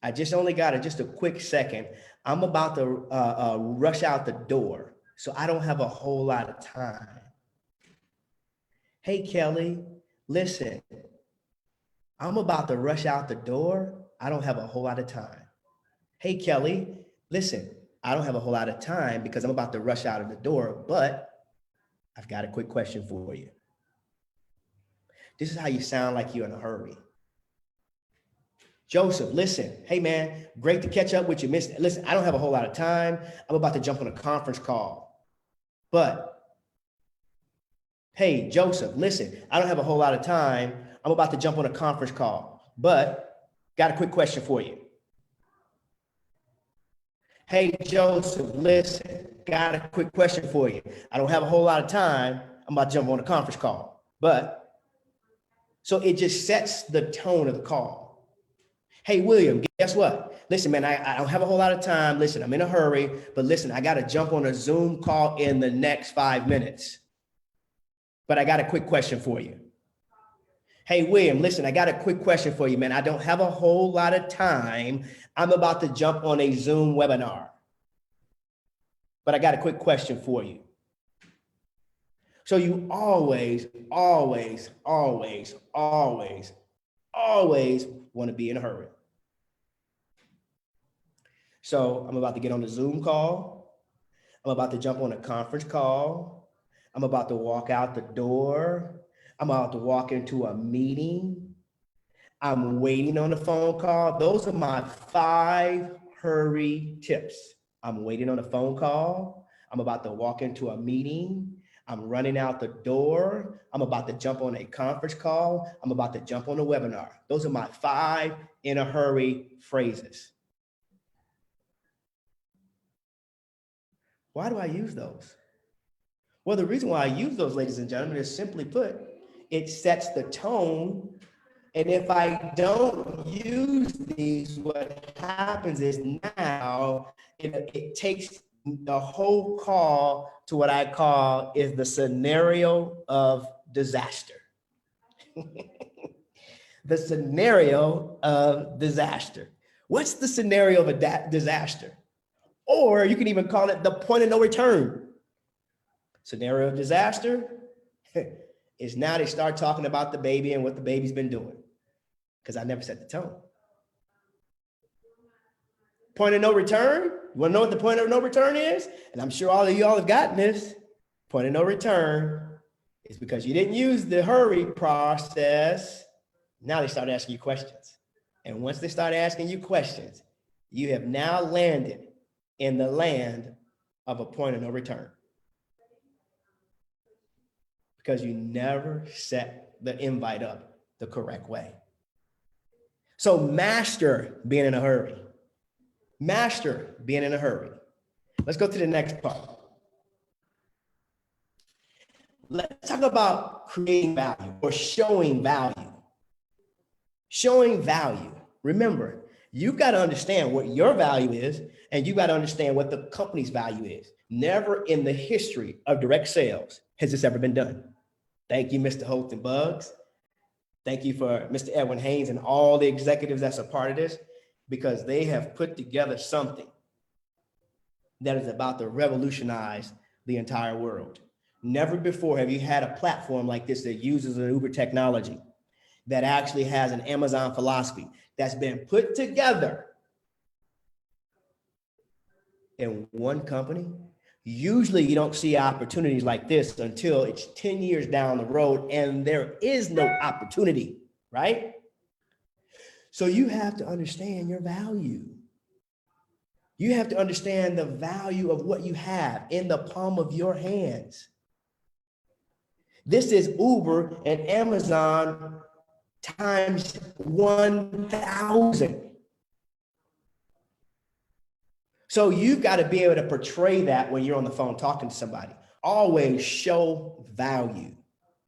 I just only got just a quick second. I'm about to rush out the door, so I don't have a whole lot of time. Hey, Kelly, listen, I'm about to rush out the door. I don't have a whole lot of time. Hey, Kelly, listen, I don't have a whole lot of time because I'm about to rush out of the door, but I've got a quick question for you. This is how you sound like you're in a hurry. Joseph, listen, hey man, great to catch up with you. Listen, I don't have a whole lot of time. I'm about to jump on a conference call. But hey, Joseph, listen, I don't have a whole lot of time. I'm about to jump on a conference call. But got a quick question for you. Hey, Joseph, listen, got a quick question for you. I don't have a whole lot of time. I'm about to jump on a conference call. But so it just sets the tone of the call. Hey, William, guess what? Listen, man, I don't have a whole lot of time. Listen, I'm in a hurry, but listen, I got to jump on a Zoom call in the next 5 minutes. But I got a quick question for you. Hey, William, listen, I got a quick question for you, man. I don't have a whole lot of time. I'm about to jump on a Zoom webinar. But I got a quick question for you. So you always want to be in a hurry. So I'm about to get on the Zoom call. I'm about to jump on a conference call. I'm about to walk out the door. I'm about to walk into a meeting. I'm waiting on a phone call. Those are my 5 hurry tips. I'm waiting on a phone call. I'm about to walk into a meeting. I'm running out the door. I'm about to jump on a conference call. I'm about to jump on a webinar. Those are my 5 in a hurry phrases. Why do I use those? Well, the reason why I use those, ladies and gentlemen, is simply put, it sets the tone. And if I don't use these, what happens is now it takes the whole call to what I call is the scenario of disaster. The scenario of disaster. What's the scenario of a disaster? Or you can even call it the point of no return. Scenario of disaster is now they start talking about the baby and what the baby's been doing, because I never set the tone. Point of no return. You want to know what the point of no return is? And I'm sure all of y'all have gotten this. Point of no return is because you didn't use the hurry process. Now they start asking you questions. And once they start asking you questions, you have now landed in the land of a point of no return. Because you never set the invite up the correct way. So master being in a hurry. Master being in a hurry. Let's go to the next part. Let's talk about creating value or showing value. Showing value. Remember, you've got to understand what your value is, and you got to understand what the company's value is. Never in the history of direct sales has this ever been done. Thank you, Mr. Holt and Bugs. Thank you for Mr. Edwin Haynes and all the executives that's a part of this, because they have put together something that is about to revolutionize the entire world. Never before have you had a platform like this that uses an Uber technology, that actually has an Amazon philosophy that's been put together in one company. Usually you don't see opportunities like this until it's 10 years down the road and there is no opportunity, right? So you have to understand your value. You have to understand the value of what you have in the palm of your hands. This is Uber and Amazon times 1,000. So you've got to be able to portray that when you're on the phone talking to somebody. Always show value.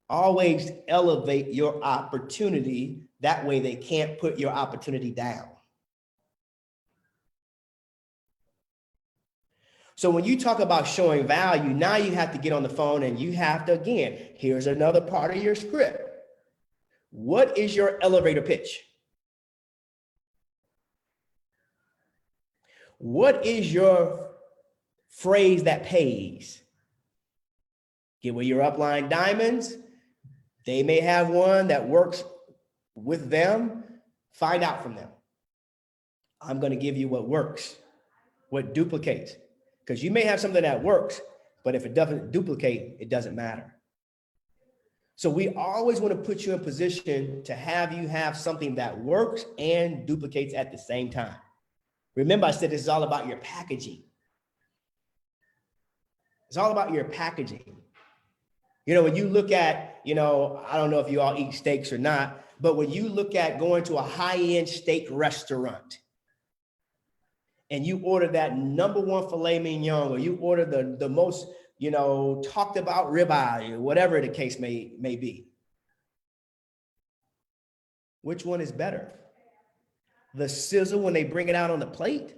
Always elevate your opportunity. That way they can't put your opportunity down. So when you talk about showing value, now you have to get on the phone and you have to, again, here's another part of your script. What is your elevator pitch? What is your phrase that pays? Get with your upline diamonds. They may have one that works with them. Find out from them. I'm going to give you what works, what duplicates, because you may have something that works, but if it doesn't duplicate, it doesn't matter. So we always want to put you in position to have you have something that works and duplicates at the same time. Remember, I said this is all about your packaging. It's all about your packaging. You know, when you look at, you know, I don't know if you all eat steaks or not, but when you look at going to a high-end steak restaurant and you order that #1 filet mignon, or you order the most, you know, talked about ribeye, or whatever the case may be, which one is better? The sizzle when they bring it out on the plate,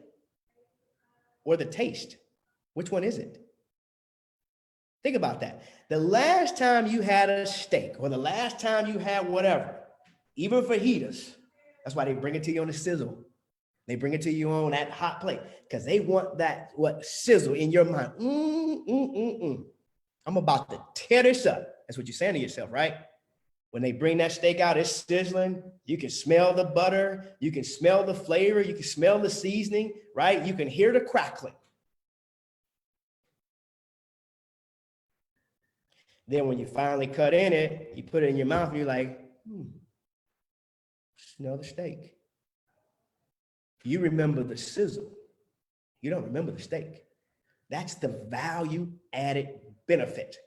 or the taste? Which one is it? Think about that. The last time you had a steak, or the last time you had whatever, even fajitas, that's why they bring it to you on the sizzle. They bring it to you on that hot plate because they want that sizzle in your mind. I'm about to tear this up. That's what you're saying to yourself, right? When they bring that steak out, it's sizzling. You can smell the butter. You can smell the flavor. You can smell the seasoning, right? You can hear the crackling. Then when you finally cut in it, you put it in your mouth and you're like, smell the steak. You remember the sizzle. You don't remember the steak. That's the value added benefit.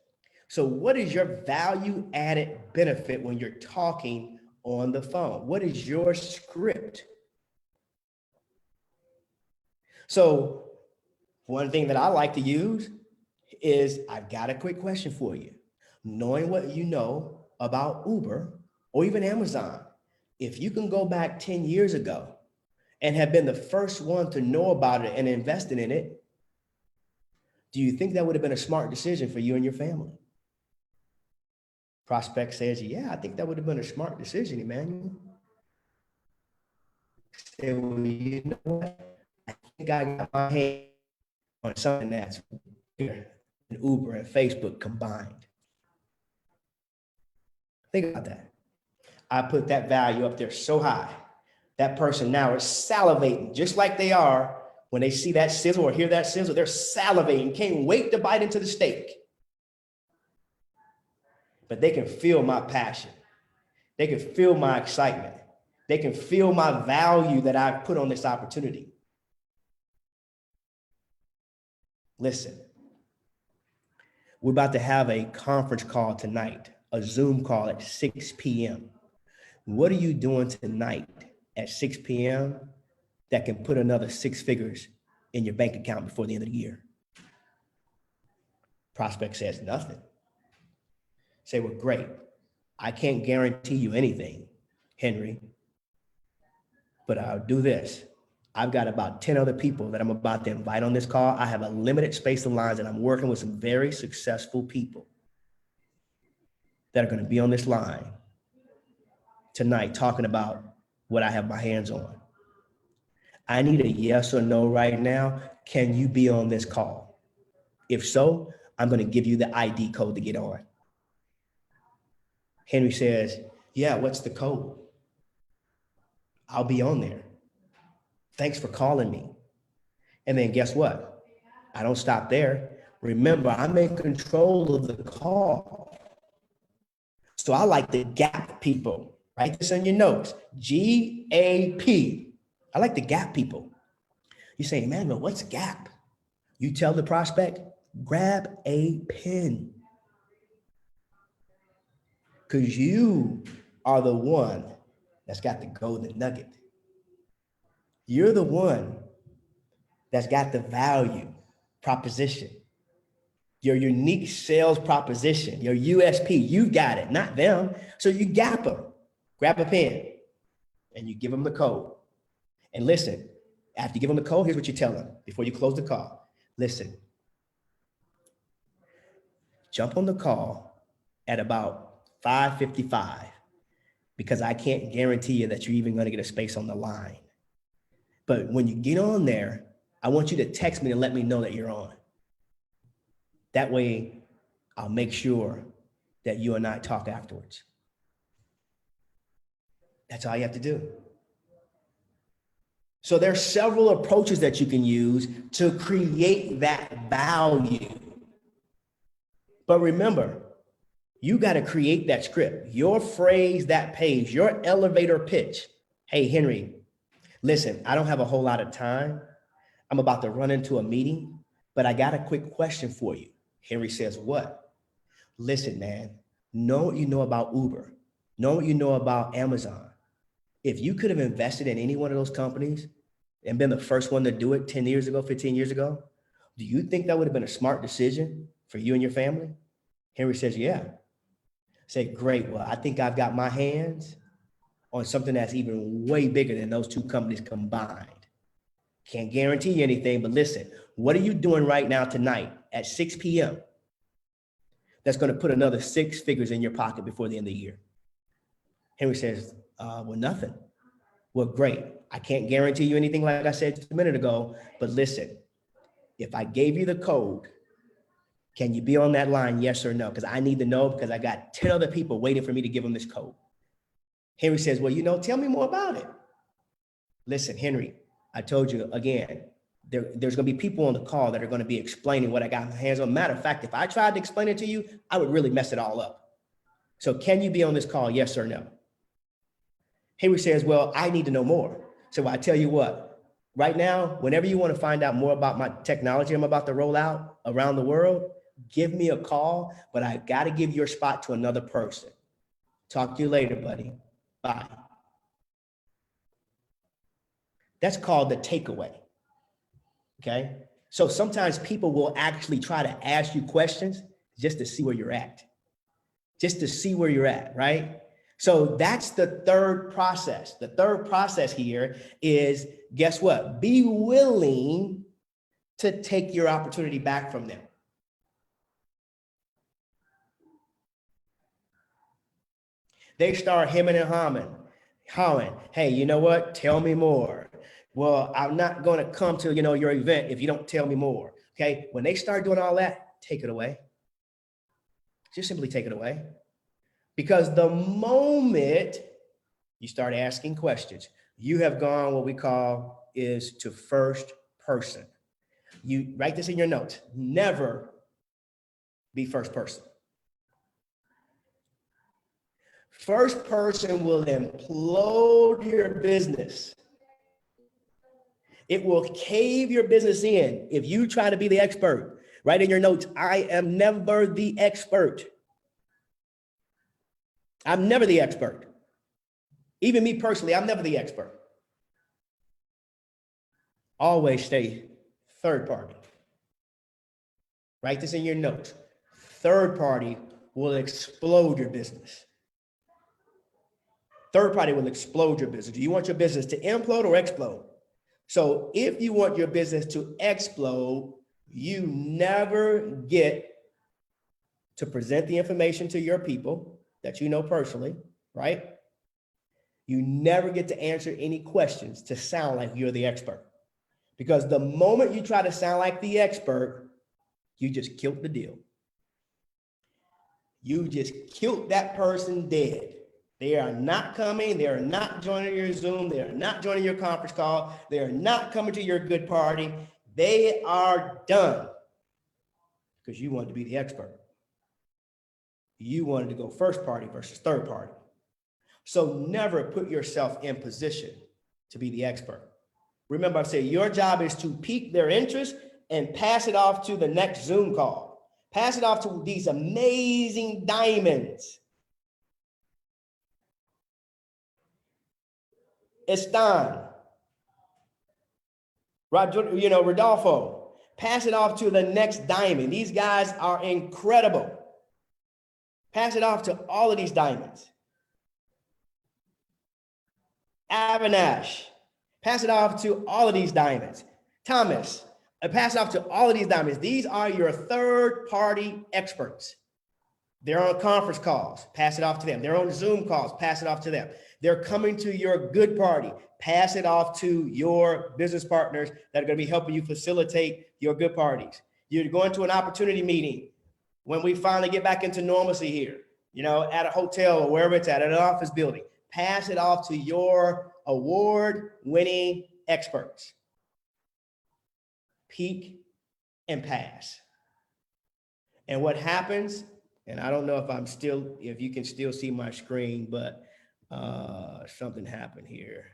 So what is your value added benefit when you're talking on the phone? What is your script? So one thing that I like to use is, I've got a quick question for you. Knowing what you know about Uber or even Amazon, if you can go back 10 years ago and have been the first one to know about it and invested in it, do you think that would have been a smart decision for you and your family? Prospect says, yeah, I think that would have been a smart decision, Emmanuel. Say, well, you know what? I think I got my hand on something that's bigger than Uber and Facebook combined. Think about that. I put that value up there so high. That person now is salivating, just like they are when they see that sizzle or hear that sizzle. They're salivating, can't wait to bite into the steak. But they can feel my passion. They can feel my excitement. They can feel my value that I've put on this opportunity. Listen, we're about to have a conference call tonight, a Zoom call at 6 p.m. What are you doing tonight at 6 p.m. that can put another 6 figures in your bank account before the end of the year? Prospect says nothing. Say, well, great. I can't guarantee you anything, Henry, but I'll do this. I've got about 10 other people that I'm about to invite on this call. I have a limited space of lines, and I'm working with some very successful people that are going to be on this line tonight talking about what I have my hands on. I need a yes or no right now. Can you be on this call? If so, I'm going to give you the ID code to get on. Henry says, yeah, what's the code? I'll be on there. Thanks for calling me. And then guess what? I don't stop there. Remember, I'm in control of the call. So I like to gap people. Write this in your notes. G-A-P. I like to gap people. You say, Emmanuel, what's gap? You tell the prospect, grab a pen. Because you are the one that's got the golden nugget. You're the one that's got the value proposition, your unique sales proposition, your USP. You got it, not them. So you gap them. Grab a pen and you give them the code. And listen, after you give them the code, here's what you tell them before you close the call. Listen, jump on the call at about 5:55 because I can't guarantee you that you're even going to get a space on the line. But when you get on there, I want you to text me to let me know that you're on. That way, I'll make sure that you and I talk afterwards. That's all you have to do. So there's several approaches that you can use to create that value. But remember, you got to create that script, your phrase, that page, your elevator pitch. Hey, Henry, listen, I don't have a whole lot of time. I'm about to run into a meeting, but I got a quick question for you. Henry says, what? Listen, man, know what you know about Uber. Know what you know about Amazon. If you could have invested in any one of those companies and been the first one to do it 10 years ago, 15 years ago, do you think that would have been a smart decision for you and your family? Henry says, yeah. I say, great. Well, I think I've got my hands on something that's even way bigger than those two companies combined. Can't guarantee you anything, but listen, what are you doing right now tonight at 6 p.m. that's going to put another 6 figures in your pocket before the end of the year? Henry says, well, nothing. Well, great. I can't guarantee you anything, like I said just a minute ago, but listen, if I gave you the code, can you be on that line, yes or no? Because I need to know, because I got 10 other people waiting for me to give them this code. Henry says, well, tell me more about it. Listen, Henry, I told you again, there's going to be people on the call that are going to be explaining what I got my hands on. Matter of fact, if I tried to explain it to you, I would really mess it all up. So can you be on this call, yes or no? Henry says, well, I need to know more. So I tell you what, right now, whenever you want to find out more about my technology I'm about to roll out around the world, give me a call, but I got to give your spot to another person. Talk to you later, buddy. Bye. That's called the takeaway. Okay. So sometimes people will actually try to ask you questions just to see where you're at. Just to see where you're at, right? So that's the third process. The third process here is, guess what? Be willing to take your opportunity back from them. They start hemming and hawing. Hey, you know what? Tell me more. Well, I'm not going to come to, your event if you don't tell me more. Okay. When they start doing all that, take it away. Just simply take it away. Because the moment you start asking questions, you have gone what we call is to first person. You write this in your notes. Never be first person. First person will implode your business. It will cave your business in if you try to be the expert. Write in your notes, I am never the expert. I'm never the expert. Even me personally, I'm never the expert. Always stay third party. Write this in your notes. Third party will explode your business. Third party will explode your business. Do you want your business to implode or explode? So if you want your business to explode, you never get to present the information to your people that you know personally, right? You never get to answer any questions to sound like you're the expert. Because the moment you try to sound like the expert, you just killed the deal. You just killed that person dead. They are not coming. They are not joining your Zoom. They are not joining your conference call. They are not coming to your good party. They are done because you wanted to be the expert. You wanted to go first party versus third party. So never put yourself in position to be the expert. Remember, I said your job is to pique their interest and pass it off to the next Zoom call. Pass it off to these amazing diamonds. Estan, Rodolfo, pass it off to the next diamond. These guys are incredible. Pass it off to all of these diamonds. Avinash, pass it off to all of these diamonds. Thomas, pass it off to all of these diamonds. These are your third-party experts. They're on conference calls, pass it off to them. They're on Zoom calls, pass it off to them. They're coming to your good party, Pass it off to your business partners that are going to be helping you facilitate your good parties. You're going to an opportunity meeting when we finally get back into normalcy here, at a hotel or wherever it's at an office building. Pass it off to your award-winning experts. Peak and pass. And what happens, and I don't know if you can still see my screen, but something happened here.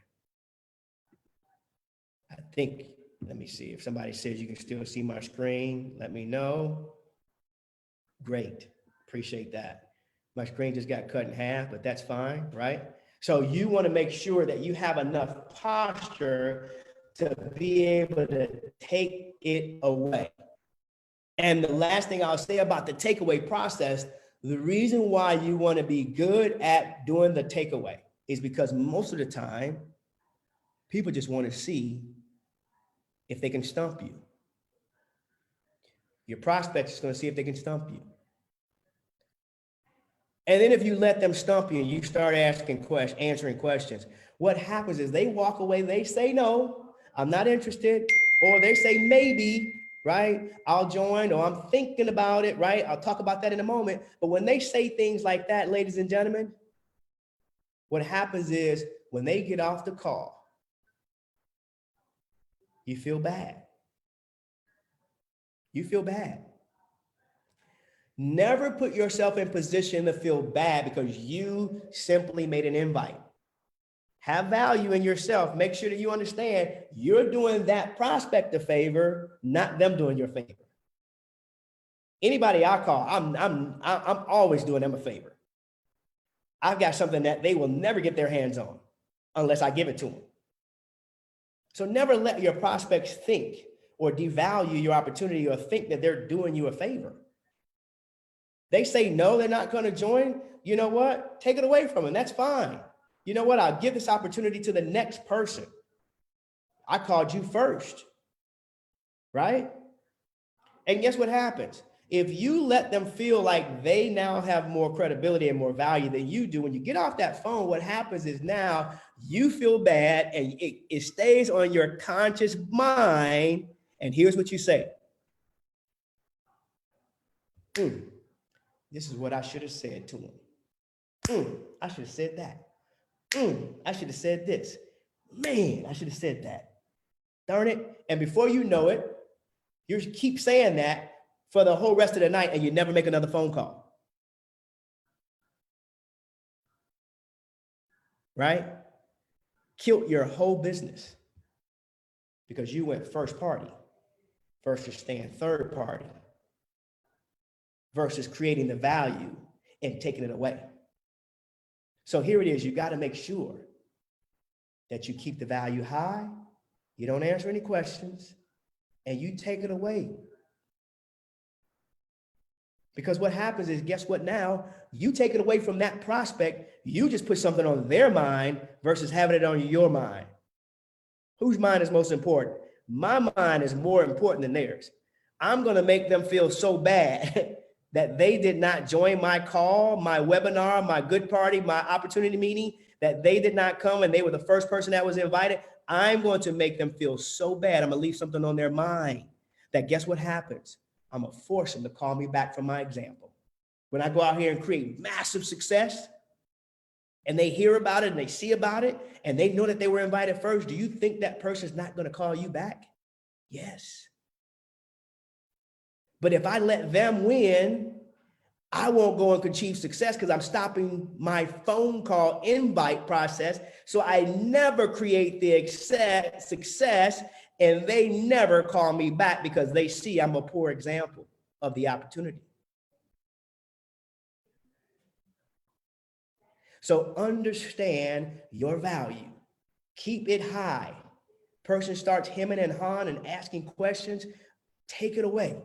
I think, let me see if somebody says you can still see my screen, let me know. Great, appreciate that. My screen just got cut in half, but that's fine, right? So you want to make sure that you have enough posture to be able to take it away. And the last thing I'll say about the takeaway process, the reason why you want to be good at doing the takeaway is because most of the time, people just want to see if they can stump you. Your prospect is going to see if they can stump you. And then if you let them stump you and you start answering questions, what happens is they walk away, they say, no, I'm not interested, or they say, maybe, right? I'll join, or I'm thinking about it, right? I'll talk about that in a moment. But when they say things like that, ladies and gentlemen, what happens is when they get off the call, you feel bad. You feel bad. Never put yourself in position to feel bad because you simply made an invite. Have value in yourself. Make sure that you understand you're doing that prospect a favor, not them doing your favor. Anybody I call, I'm always doing them a favor. I've got something that they will never get their hands on unless I give it to them. So never let your prospects think or devalue your opportunity or think that they're doing you a favor. They say no, they're not going to join. You know what? Take it away from them. That's fine. You know what? I'll give this opportunity to the next person. I called you first, right? And guess what happens? If you let them feel like they now have more credibility and more value than you do, when you get off that phone, what happens is now you feel bad and it stays on your conscious mind. And here's what you say. This is what I should have said to him. I should have said that. I should have said this. Man, I should have said that. Darn it. And before you know it, you keep saying that for the whole rest of the night and you never make another phone call. Right? Killed your whole business because you went first party versus staying third party versus creating the value and taking it away. So here it is. You got to make sure that you keep the value high. You don't answer any questions and you take it away. Because what happens is, guess what now? You take it away from that prospect. You just put something on their mind versus having it on your mind. Whose mind is most important? My mind is more important than theirs. I'm going to make them feel so bad that they did not join my call, my webinar, my good party, my opportunity meeting, that they did not come and they were the first person that was invited. I'm going to make them feel so bad. I'm going to leave something on their mind that guess what happens? I'm going to force them to call me back for my example. When I go out here and create massive success and they hear about it and they see about it and they know that they were invited first, do you think that person's not going to call you back? Yes. But if I let them win, I won't go and achieve success because I'm stopping my phone call invite process. So I never create the success and they never call me back because they see I'm a poor example of the opportunity. So understand your value. Keep it high. Person starts hemming and hawing and asking questions, take it away.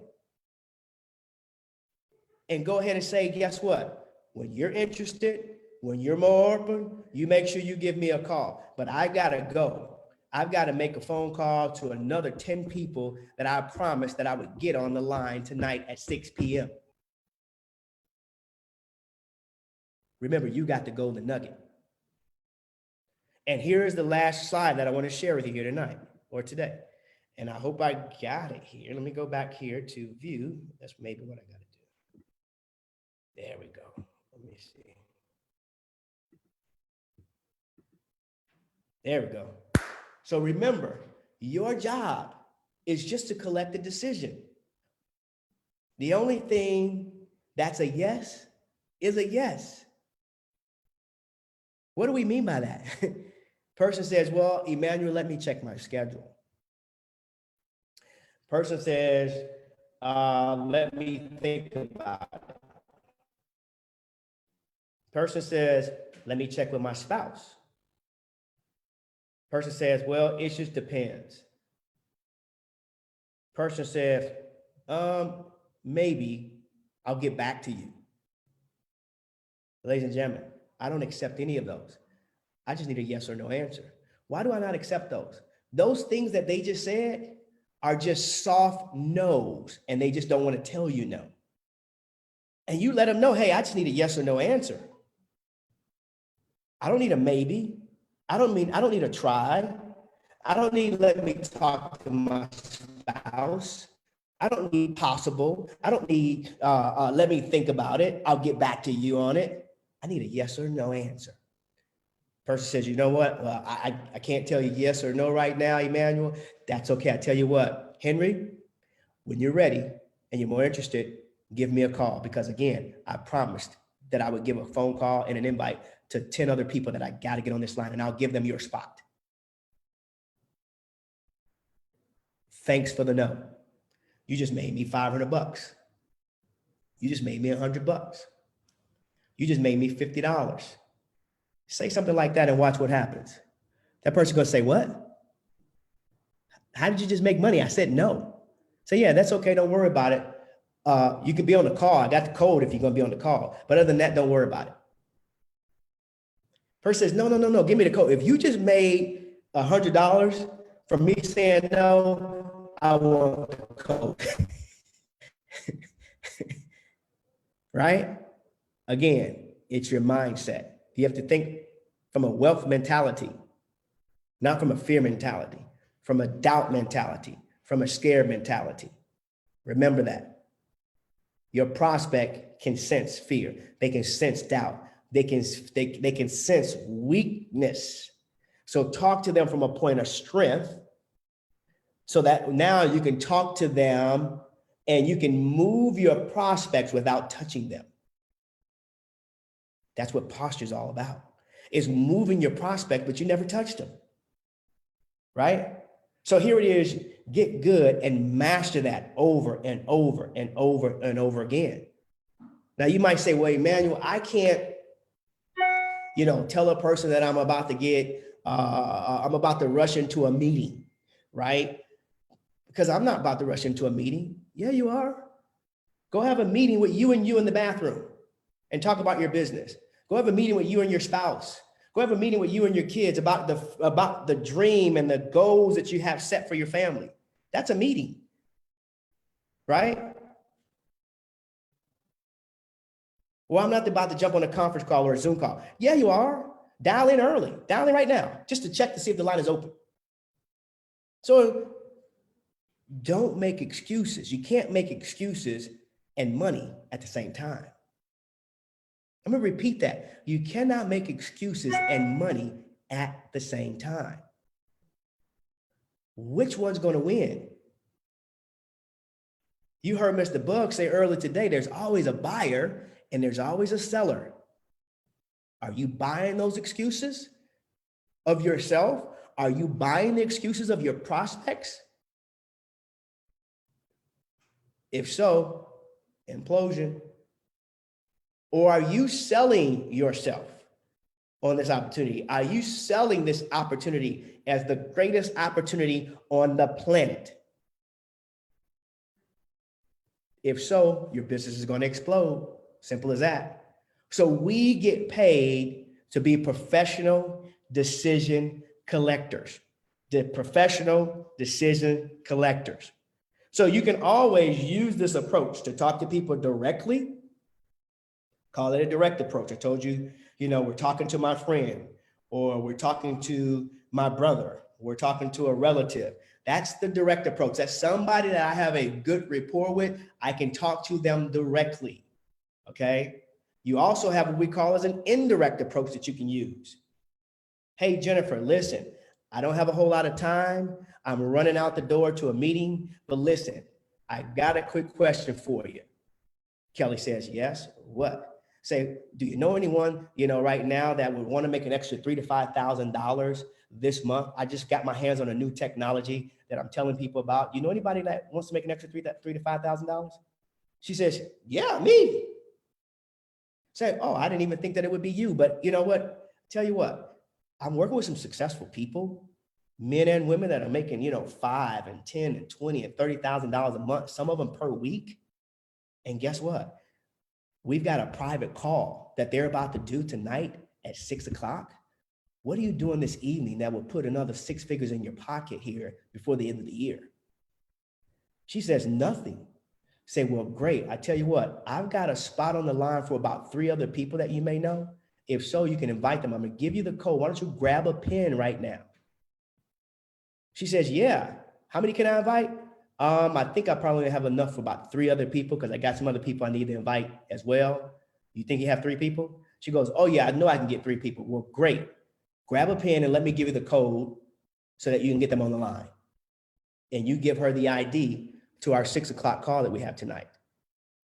And go ahead and say, guess what? When you're interested, when you're more open, you make sure you give me a call. But I got to go. I've got to make a phone call to another 10 people that I promised that I would get on the line tonight at 6 p.m. Remember, you got the golden nugget. And here is the last slide that I want to share with you here tonight or today. And I hope I got it here. Let me go back here to view. That's maybe what I got to do. There we go. Let me see. There we go. So remember, your job is just to collect a decision. The only thing that's a yes is a yes. What do we mean by that? Person says, well, Emmanuel, let me check my schedule. Person says, let me think about it. Person says, let me check with my spouse. Person says, well, it just depends. Person says, maybe I'll get back to you. Ladies and gentlemen, I don't accept any of those. I just need a yes or no answer. Why do I not accept those? Those things that they just said are just soft no's, and they just don't want to tell you no. And you let them know, hey, I just need a yes or no answer. I don't need a maybe. I don't need a try. I don't need let me talk to my spouse. I don't need possible. I don't need let me think about it. I'll get back to you on it. I need a yes or no answer. Person says, you know what? Well, I can't tell you yes or no right now, Emmanuel. That's okay. I tell you what, Henry, when you're ready and you're more interested, give me a call, because again, I promised that I would give a phone call and an invite to 10 other people that I got to get on this line, and I'll give them your spot. Thanks for the no. You just made me $500. You just made me $100. You just made me $50. Say something like that and watch what happens. That person's going to say, what? How did you just make money? I said no. Say, yeah, that's okay. Don't worry about it. You can be on the call. I got the code if you're going to be on the call. But other than that, don't worry about it. Person says, no. Give me the code. If you just made $100 from me saying no, I want the code. Right? Again, it's your mindset. You have to think from a wealth mentality, not from a fear mentality, from a doubt mentality, from a scared mentality. Remember that. Your prospect can sense fear. They can sense doubt. They can sense weakness. So talk to them from a point of strength, so that now you can talk to them and you can move your prospects without touching them. That's what posture is all about. It's moving your prospect, but you never touched them. Right? So here it is. Get good and master that over and over and over and over again. Now you might say, well, Emmanuel, I can't, tell a person that I'm about to rush into a meeting, right? Because I'm not about to rush into a meeting. Yeah, you are. Go have a meeting with you in the bathroom and talk about your business. Go have a meeting with you and your spouse. Go have a meeting with you and your kids about the dream and the goals that you have set for your family. That's a meeting, right? Well, I'm not about to jump on a conference call or a Zoom call. Yeah, you are. Dial in early. Dial in right now, just to check to see if the line is open. So don't make excuses. You can't make excuses and money at the same time. I'm going to repeat that. You cannot make excuses and money at the same time. Which one's going to win? You heard Mr. Bug say earlier today, there's always a buyer and there's always a seller. Are you buying those excuses of yourself? Are you buying the excuses of your prospects? If so, implosion. Or are you selling yourself on this opportunity? Are you selling this opportunity as the greatest opportunity on the planet? If so, your business is going to explode. Simple as that. So we get paid to be professional decision collectors. The professional decision collectors. So you can always use this approach to talk to people directly. Call it a direct approach. I told you, we're talking to my friend, or we're talking to my brother, we're talking to a relative. That's the direct approach. That's somebody that I have a good rapport with. I can talk to them directly. Okay. You also have what we call as an indirect approach that you can use. Hey, Jennifer, listen, I don't have a whole lot of time. I'm running out the door to a meeting, but listen, I got a quick question for you. Kelly says, yes. What? Say, do you know anyone, right now that would want to make an extra $3,000 to $5,000 this month? I just got my hands on a new technology that I'm telling people about. You know anybody that wants to make an extra $3,000 to $5,000? She says, yeah, me. Say, oh, I didn't even think that it would be you, but you know what? Tell you what, I'm working with some successful people, men and women that are making, $5 and $10 and $20 and $30,000 a month, some of them per week. And guess what? We've got a private call that they're about to do tonight at 6 o'clock. What are you doing this evening that will put another 6 figures in your pocket here before the end of the year? She says, nothing. Say, well, great. I tell you what, I've got a spot on the line for about 3 other people that you may know. If so, you can invite them. I'm going to give you the code. Why don't you grab a pen right now? She says, yeah. How many can I invite? I think I probably have enough for about 3 other people because I got some other people I need to invite as well. You think you have 3 people? She goes, oh yeah, I know I can get 3 people. Well, great. Grab a pen and let me give you the code so that you can get them on the line. And you give her the ID to our 6 o'clock call that we have tonight.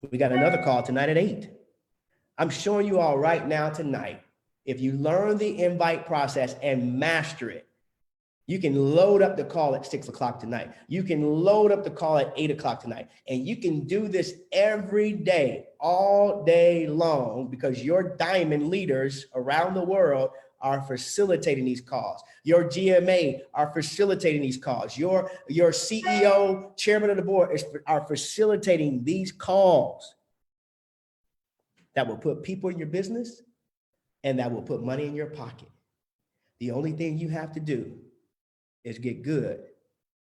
We got another call tonight at 8. I'm showing you all right now tonight, if you learn the invite process and master it, you can load up the call at 6 o'clock tonight. You can load up the call at 8 o'clock tonight. And you can do this every day, all day long, because your diamond leaders around the world are facilitating these calls. Your GMA are facilitating these calls. Your CEO, chairman of the board are facilitating these calls that will put people in your business and that will put money in your pocket. The only thing you have to do is get good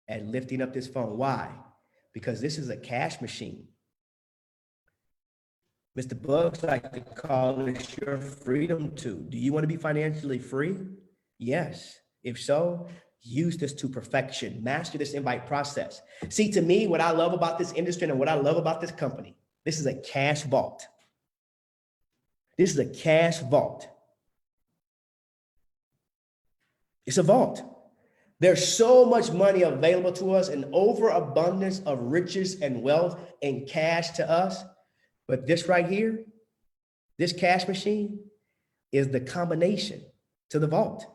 at lifting up this phone. Why? Because this is a cash machine. Mr. Bugs like to call this your freedom tube. Do you want to be financially free? Yes. If so, use this to perfection. Master this invite process. See, to me, what I love about this industry and what I love about this company, this is a cash vault. This is a cash vault. It's a vault. There's so much money available to us, an overabundance of riches and wealth and cash to us. But this right here, this cash machine is the combination to the vault.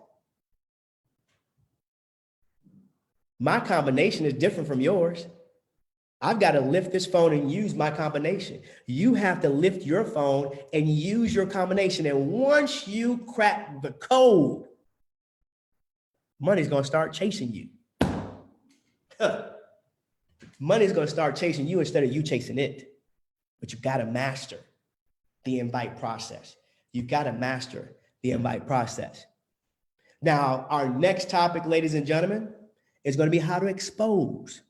My combination is different from yours. I've got to lift this phone and use my combination. You have to lift your phone and use your combination. And once you crack the code, money's going to start chasing you. Money's going to start chasing you instead of you chasing it. But you've got to master the invite process. You've got to master the invite process. Now, our next topic, ladies and gentlemen, is going to be how to expose.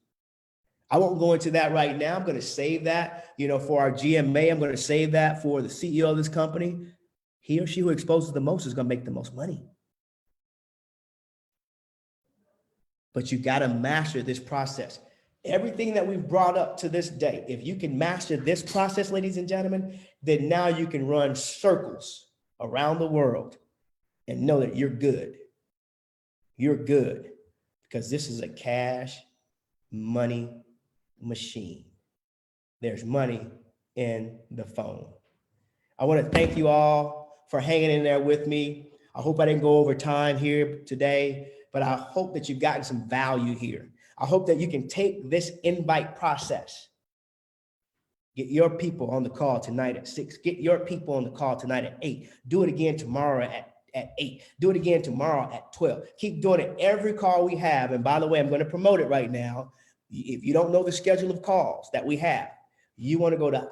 I won't go into that right now. I'm going to save that, for our GMA. I'm going to save that for the CEO of this company. He or she who exposes the most is going to make the most money. But you got to master this process. Everything that we've brought up to this day, if you can master this process, ladies and gentlemen, then now you can run circles around the world and know that you're good. You're good because this is a cash money machine. There's money in the phone. I want to thank you all for hanging in there with me. I hope I didn't go over time here today, but I hope that you've gotten some value here. I hope that you can take this invite process. Get your people on the call tonight at 6. Get your people on the call tonight at 8. Do it again tomorrow at 8. Do it again tomorrow at 12. Keep doing it every call we have. And by the way, I'm going to promote it right now. If you don't know the schedule of calls that we have, you want to go to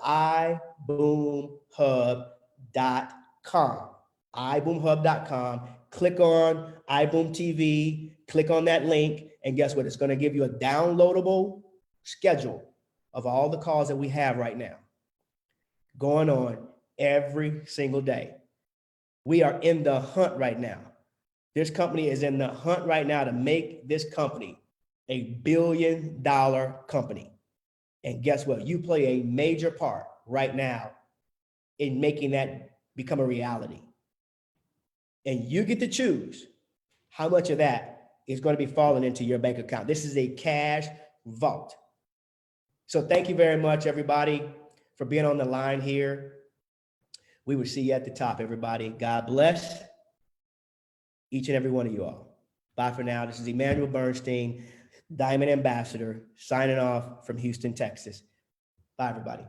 iboomhub.com. iboomhub.com. Click on iBoom TV. Click on that link. And guess what? It's going to give you a downloadable schedule of all the calls that we have right now going on every single day. We are in the hunt right now This company is in the hunt right now to make this company a $1 billion company. And guess what? You play a major part right now in making that become a reality. And you get to choose how much of that is going to be falling into your bank account. This is a cash vault. So thank you very much, everybody, for being on the line here. We will see you at the top, everybody. God bless each and every one of you all. Bye for now. This is Emmanuel Bernstein, Diamond Ambassador, signing off from Houston, Texas. Bye, everybody.